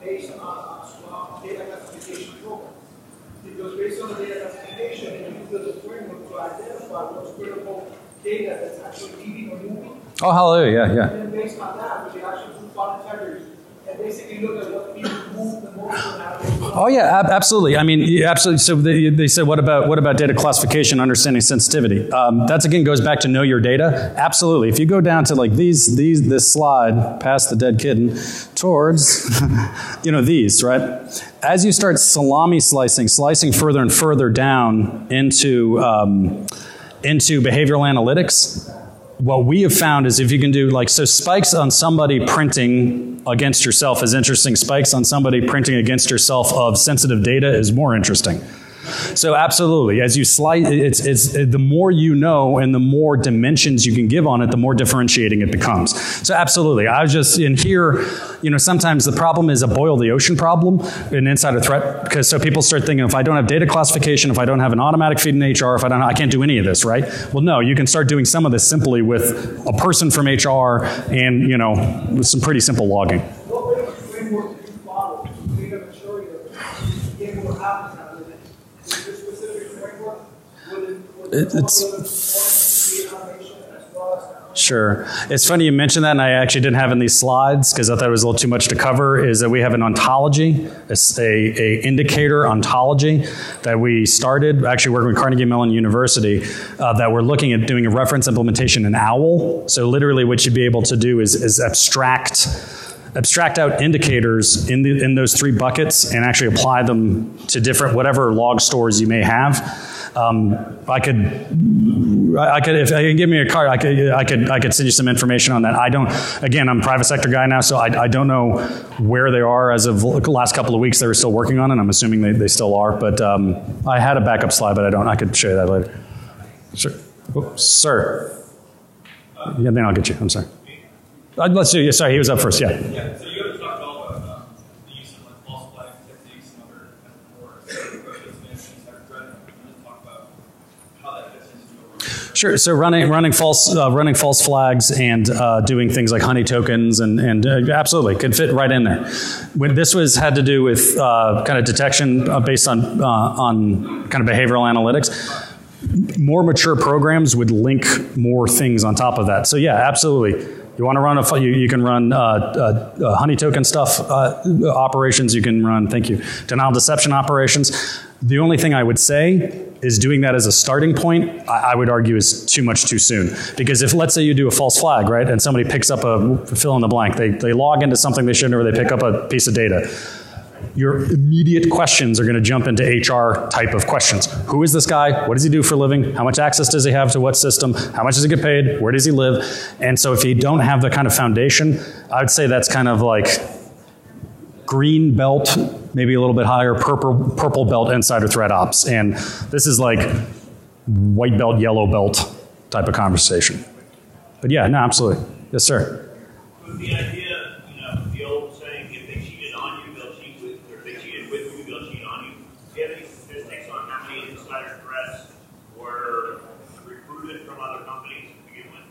based on a strong data classification program? Because based on the data classification, you use the framework to identify what's critical data that's actually leaving or moving. Oh, hallelujah, yeah. And then based on that, we can actually do file integrity and basically look at what people move the most and how they move. Oh yeah, absolutely. I mean, absolutely. So they said, what about data classification, understanding sensitivity? That's again goes back to know your data. Absolutely. If you go down to like this slide past the dead kitten towards, these, right? As you start salami slicing further and further down into behavioral analytics, what we have found is if you can do so spikes on somebody printing against yourself is interesting. Spikes on somebody printing against yourself of sensitive data is more interesting. So absolutely, as you slice, it's the more you know and the more dimensions you can give on it, the more differentiating it becomes. So absolutely, I was just in here, sometimes the problem is a boil the ocean problem in insider threat, because so people start thinking, if I don't have data classification, if I don't have an automatic feed in HR, I can't do any of this, right? Well, no, you can start doing some of this simply with a person from HR and, with some pretty simple logging. What framework do you follow to data maturity of getting what happens out of it? Is there a specific framework? Sure. It's funny you mentioned that, and I actually didn't have in these slides because I thought it was a little too much to cover, is that we have an ontology, a indicator ontology that we started, actually working with Carnegie Mellon University, that we're looking at doing a reference implementation in OWL. So literally what you'd be able to do is abstract out indicators in those three buckets and actually apply them to different, whatever log stores you may have. I could, if I can give me a card, I could send you some information on that. I don't, again, I'm a private sector guy now, so I don't know where they are as of the last couple of weeks. They were still working on it. I'm assuming they still are, but I had a backup slide, but I could show you that later. Sure. Oops, sir. Yeah, then I'll get you. I'm sorry. Let's do. Sorry, he was up first. Yeah. Yeah. So you guys talked all about the use of like false flag techniques and other kind of more approaches to talk about how that fits into Sure. So running false flags and doing things like honey tokens and absolutely could fit right in there. When this had to do with kind of detection based on kind of behavioral analytics. More mature programs would link more things on top of that. So yeah, absolutely. You want to run you can run honey token stuff operations. You can run, thank you, denial deception operations. The only thing I would say is doing that as a starting point, I would argue is too much too soon. Because if, let's say you do a false flag, right, and somebody picks up a fill in the blank, they log into something they shouldn't, or they pick up a piece of data. Your immediate questions are going to jump into HR type of questions. Who is this guy? What does he do for a living? How much access does he have to what system? How much does he get paid? Where does he live? And so if you don't have the kind of foundation, I would say that's kind of like green belt, maybe a little bit higher, purple belt insider threat ops. And this is like white belt, yellow belt type of conversation. But yeah, no, absolutely. Yes, sir. With the idea, the old saying, if they cheated on you, they'll cheat with, or if they cheated with you, they'll cheat on you. Do you have any statistics on how many insider threats were recruited from other companies to begin with?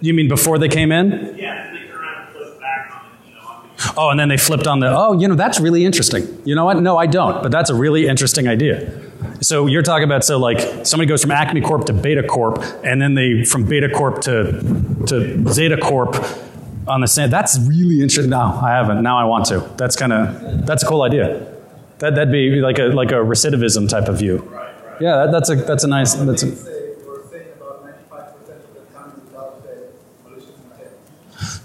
You mean before they came in? Yeah, they turn around and flip back on it, Oh, and then they flipped on the, that's really interesting. You know what? No, I don't, but that's a really interesting idea. So you're talking about, so like somebody goes from Acme Corp to Beta Corp, and then they from Beta Corp to Zeta Corp on the same. That's really interesting. No, I haven't. Now I want to. That's a cool idea. That'd be like a recidivism type of view. Right. Yeah, that's a nice. That's a,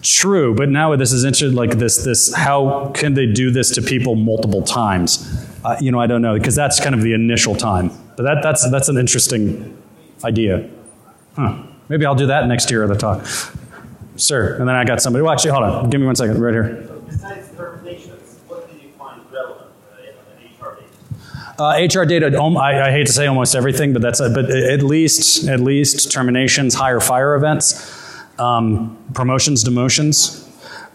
true, but now this is interesting. Like this, how can they do this to people multiple times? I don't know, because that's kind of the initial time. But that's an interesting idea. Huh. Maybe I'll do that next year at the talk. Sir, and then I got somebody. Well, actually, hold on. Give me 1 second. Right here. So besides terminations, what do you find relevant in HR data? HR data, I hate to say almost everything, but but at least terminations, hire fire events, promotions, demotions,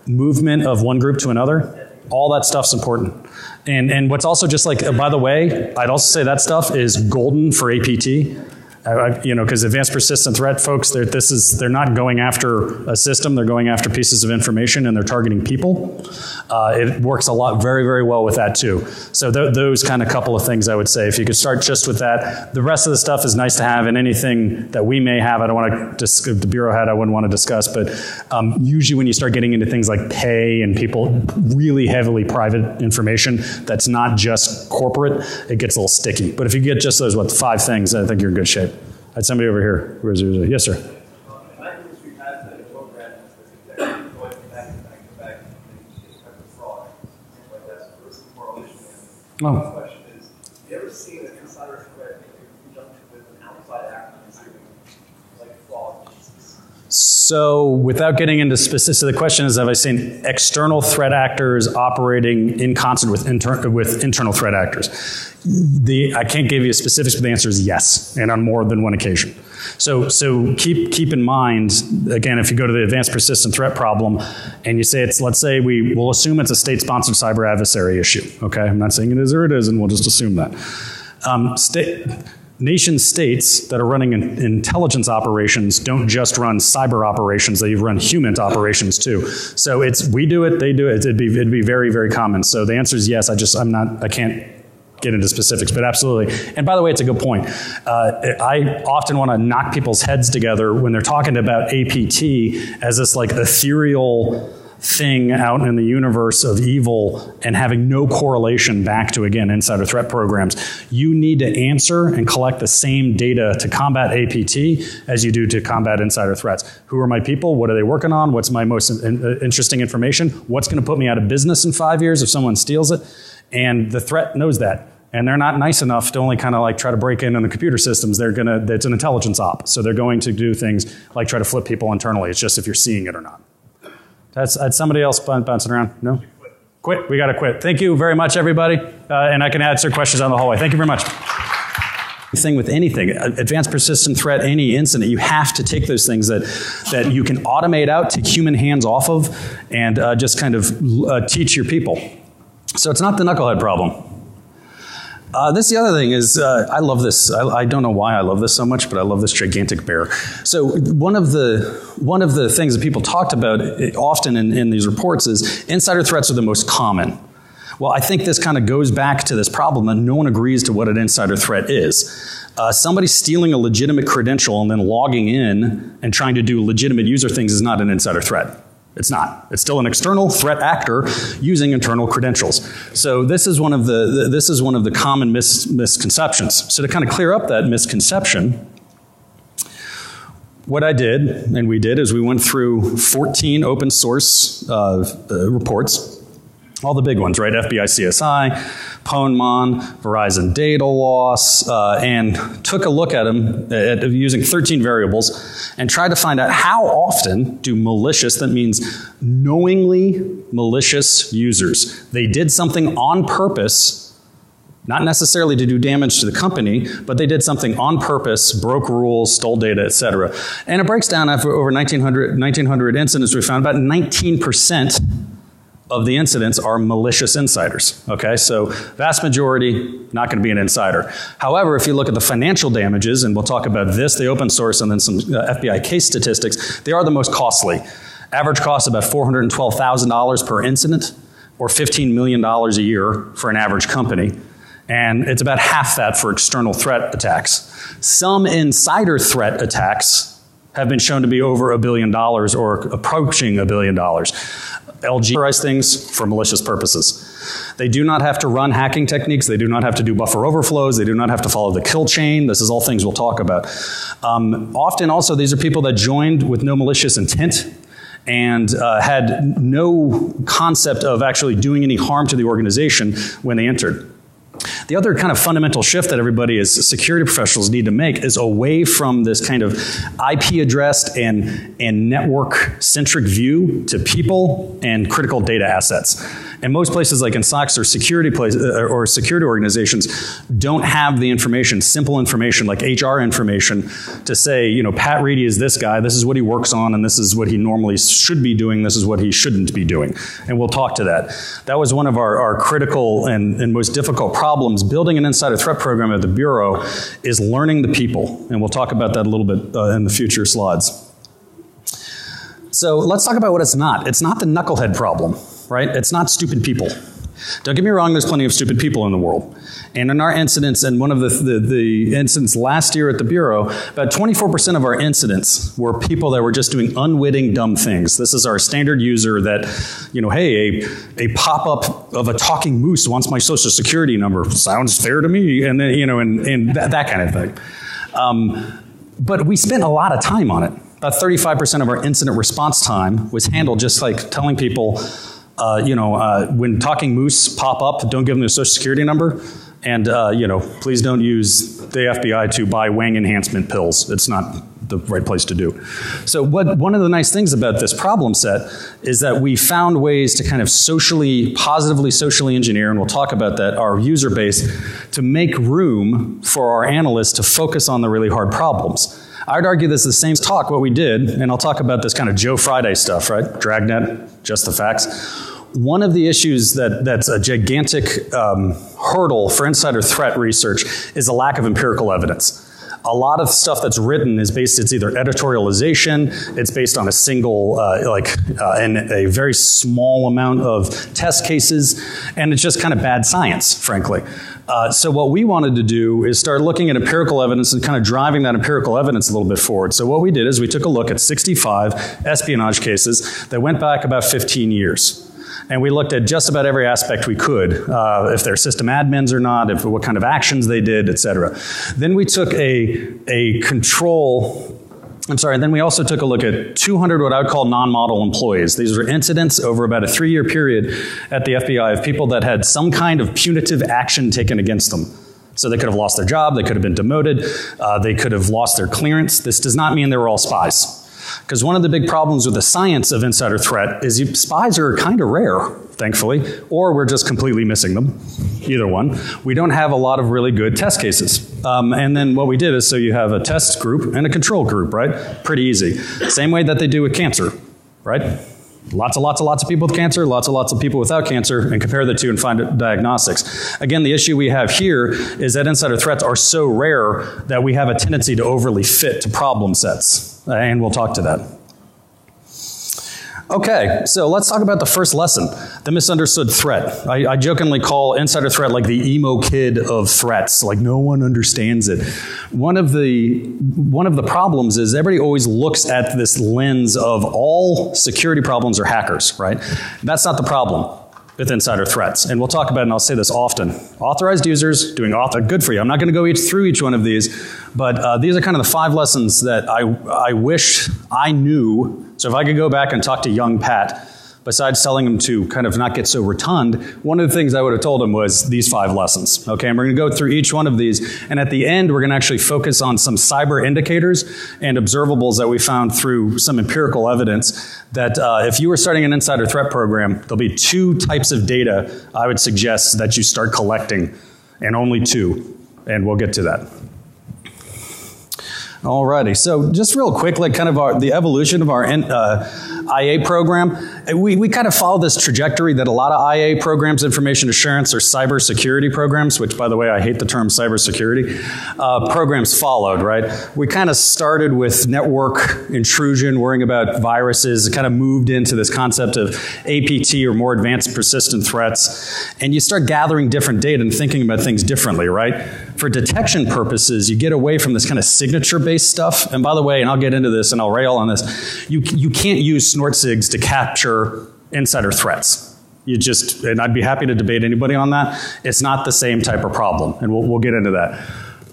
movement of one group to another. All that stuff's important. And what's also just like, by the way, I'd also say that stuff is golden for APT. Because advanced persistent threat folks, they're not going after a system, they're going after pieces of information, and they're targeting people. It works a lot, very, very well with that too. So those kind of couple of things I would say. If you could start just with that, the rest of the stuff is nice to have, and anything that we may have, I don't want to, the Bureau had, I wouldn't want to discuss, but usually when you start getting into things like pay and people really heavily private information that's not just corporate, it gets a little sticky. But if you get just those, 5 things, I think you're in good shape. I had somebody over here. Where's it? Yes, sir. In my industry, we've had a program that's going back to back, and it's kind of fraud. Like that's the first correlation. The question is, have you ever seen an insider threat in conjunction with an outside actor doing like fraud cases? So without getting into specifics, the question is, have I seen external threat actors operating in concert with internal threat actors? I can't give you specifics, but the answer is yes, and on more than one occasion. So keep in mind, again, if you go to the advanced persistent threat problem, and you say let's say we'll assume it's a state-sponsored cyber adversary issue. Okay, I'm not saying it is or it isn't. We'll just assume that. Nation states that are running intelligence operations don't just run cyber operations; they run human operations too. So we do it, they do it. It'd be very, very common. So the answer is yes. I can't get into specifics, but absolutely. And by the way, it's a good point. I often want to knock people's heads together when they're talking about APT as this like ethereal thing out in the universe of evil and having no correlation back to, again, insider threat programs. You need to answer and collect the same data to combat APT as you do to combat insider threats. Who are my people? What are they working on? What's my most interesting information? What's going to put me out of business in 5 years if someone steals it? And the threat knows that. And they're not nice enough to only kind of like try to break in on the computer systems. It's an intelligence op. So they're going to do things like try to flip people internally. It's just if you're seeing it or not. That's somebody else bouncing around? No? Quit. We got to quit. Thank you very much, everybody. And I can answer questions on the hallway. Thank you very much. Thing with anything, advanced persistent threat, any incident, you have to take those things that you can automate out, take human hands off of, and just kind of teach your people. So it's not the knucklehead problem. This the other thing is, I love this. I don't know why I love this so much, but I love this gigantic bear. So one of the things that people talked about often in these reports is insider threats are the most common. Well, I think this kind of goes back to this problem that no one agrees to what an insider threat is. Somebody stealing a legitimate credential and then logging in and trying to do legitimate user things is not an insider threat. It's not. It's still an external threat actor using internal credentials. So this is one of the common misconceptions. So to kind of clear up that misconception, what I did and we did is we went through 14 open source reports. All the big ones, right? FBI CSI, Pwnman, Verizon data loss, and took a look at them using 13 variables and tried to find out how often do malicious, that means knowingly malicious users, they did something on purpose, not necessarily to do damage to the company, but they did something on purpose, broke rules, stole data, etc. And it breaks down after over 1,900 incidents, we found about 19% of the incidents are malicious insiders, okay? So vast majority, not gonna be an insider. However, if you look at the financial damages, and we'll talk about this, the open source, and then some FBI case statistics, they are the most costly. Average cost about $412,000 per incident, or $15 million a year for an average company. And it's about half that for external threat attacks. Some insider threat attacks have been shown to be over $1 billion or approaching $1 billion. LG authorize things for malicious purposes. They do not have to run hacking techniques. They do not have to do buffer overflows. They do not have to follow the kill chain. This is all things we'll talk about. Often also these are people that joined with no malicious intent and had no concept of actually doing any harm to the organization when they entered. The other kind of fundamental shift that everybody as security professionals need to make is away from this kind of IP addressed and network-centric view to people and critical data assets. And most places like in SOCs or security organizations don't have the information, simple information like HR information to say, you know, Pat Reidy is this guy, this is what he works on, and this is what he normally should be doing, this is what he shouldn't be doing. And we'll talk to that. That was one of our critical and most difficult problems. Building an insider threat program at the Bureau is learning the people. And we'll talk about that a little bit in the future slides. So let's talk about what it's not. It's not the knucklehead problem, right? It's not stupid people. Don't get me wrong, there's plenty of stupid people in the world. And in our incidents, and one of the incidents last year at the Bureau, about 24% of our incidents were people that were just doing unwitting dumb things. This is our standard user that, you know, hey, a pop-up of a talking moose wants my social security number. Sounds fair to me. And then, you know, and that kind of thing. But we spent a lot of time on it. About 35% of our incident response time was handled just like telling people, when talking moose pop up, don't give them a social security number. And, please don't use the FBI to buy Wang enhancement pills. It's not the right place to do. So one of the nice things about this problem set is that we found ways to kind of positively socially engineer, and we'll talk about that, our user base, to make room for our analysts to focus on the really hard problems. I'd argue this is the same talk, what we did, and I'll talk about this kind of Joe Friday stuff, right? Dragnet, just the facts. One of the issues that's a gigantic hurdle for insider threat research is a lack of empirical evidence. A lot of stuff that's written is it's either editorialization, it's based on a single, and a very small amount of test cases, and it's just kind of bad science, frankly. So what we wanted to do is start looking at empirical evidence and kind of driving that empirical evidence a little bit forward. So what we did is we took a look at 65 espionage cases that went back about 15 years. And we looked at just about every aspect we could, if they're system admins or not, what kind of actions they did, et cetera. Then we took a control then we also took a look at 200 what I would call non-model employees. These are incidents over about a 3-year period at the FBI of people that had some kind of punitive action taken against them. So they could have lost their job, they could have been demoted, they could have lost their clearance. This does not mean they were all spies. Because one of the big problems with the science of insider threat is spies are kind of rare, thankfully, or we're just completely missing them. Either one. We don't have a lot of really good test cases. And then what we did is, so you have a test group and a control group, right? Pretty easy. Same way that they do with cancer, right? Lots of people with cancer, lots of people without cancer, and compare the two and find diagnostics. Again, the issue we have here is that insider threats are so rare that we have a tendency to overly fit to problem sets. And we'll talk to that. Okay, so let's talk about the first lesson, the misunderstood threat. I jokingly call insider threat like the emo kid of threats, like no one understands it. One of the problems is everybody always looks at this lens of all security problems are hackers, right? That's not the problem with insider threats. And we'll talk about it, and I'll say this often. Authorized users doing good for you. I'm not going to go through each one of these, but these are kind of the 5 lessons that I wish I knew. So if I could go back and talk to young Pat, besides telling him to kind of not get so rotund, one of the things I would have told him was these 5 lessons. Okay, and we're going to go through each one of these, and at the end, we're going to actually focus on some cyber indicators and observables that we found through some empirical evidence that if you were starting an insider threat program, there'll be 2 types of data I would suggest that you start collecting, and only 2, and we'll get to that. Alrighty, so just real quick, like kind of the evolution of our IA program, we kind of follow this trajectory that a lot of IA programs, information assurance or cybersecurity programs, which by the way, I hate the term cybersecurity, programs followed, right? We kind of started with network intrusion, worrying about viruses, kind of moved into this concept of APT or more advanced persistent threats, and you start gathering different data and thinking about things differently, right? For detection purposes, you get away from this kind of signature-based stuff, and by the way, and I'll get into this and I'll rail on this, you can't use snort sigs to capture insider threats. And I'd be happy to debate anybody on that. It's not the same type of problem, and we'll get into that.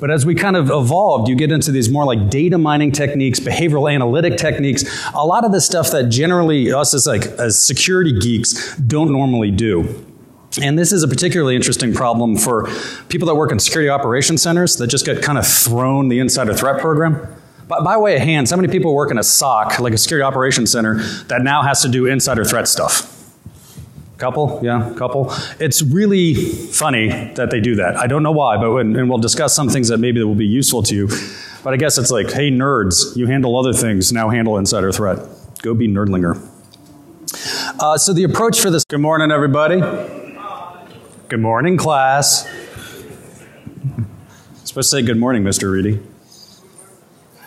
But as we kind of evolved, you get into these more like data mining techniques, behavioral analytic techniques, a lot of the stuff that generally us as security geeks don't normally do. And this is a particularly interesting problem for people that work in security operations centers that just get kind of thrown the insider threat program. By way of hands, how many people work in a SOC, like a security operations center, that now has to do insider threat stuff? Couple? Yeah, couple. It's really funny that they do that. I don't know why, but and we'll discuss some things that maybe that will be useful to you. But I guess it's like, hey nerds, you handle other things, now handle insider threat. Go be nerdlinger. So the approach for this, good morning everybody. Good morning class. Supposed to say good morning, Mr. Reidy.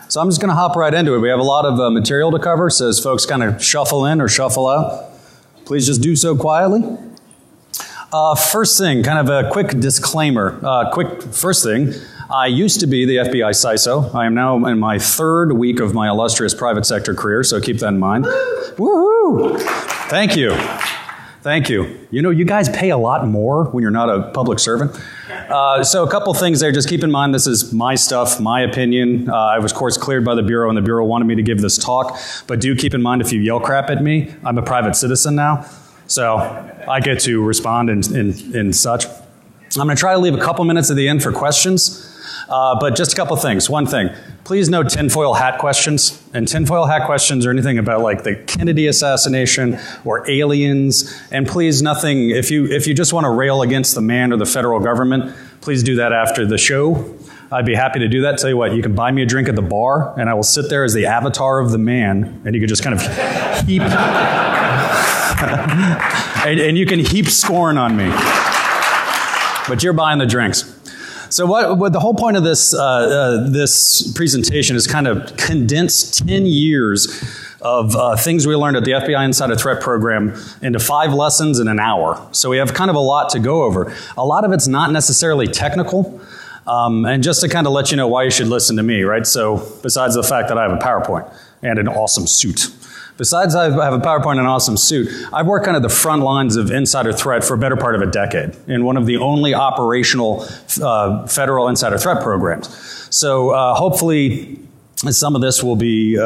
So I'm just going to hop right into it. We have a lot of material to cover, so as folks kind of shuffle in or shuffle out, please just do so quietly. First thing, kind of a quick disclaimer. First thing, I used to be the FBI CISO. I am now in my 3rd week of my illustrious private sector career, so keep that in mind. Woohoo! Thank you. Thank you. You know, you guys pay a lot more when you're not a public servant. So a couple things there. Just keep in mind this is my stuff, my opinion. I was course cleared by the Bureau, and the Bureau wanted me to give this talk. But do keep in mind if you yell crap at me, I'm a private citizen now. So I get to respond and such. I'm going to try to leave a couple minutes at the end for questions. But just a couple things. One thing, please no tinfoil hat questions. And tinfoil hat questions are anything about like the Kennedy assassination or aliens. And please nothing, if you just want to rail against the man or the federal government, please do that after the show. I'd be happy to do that. Tell you what, you can buy me a drink at the bar and I will sit there as the avatar of the man and you can just kind of heap, and you can heap scorn on me. But you're buying the drinks. So what the whole point of this this presentation is kind of condensed 10 years of things we learned at the FBI Insider Threat Program into 5 lessons in an hour. So we have kind of a lot to go over. A lot of it's not necessarily technical. And just to kind of let you know why you should listen to me, right? So besides the fact that I have a PowerPoint and an awesome suit. Besides I have a PowerPoint and an awesome suit, I've worked kind of the front lines of insider threat for a better part of a decade in one of the only operational federal insider threat programs. So hopefully And some of this will be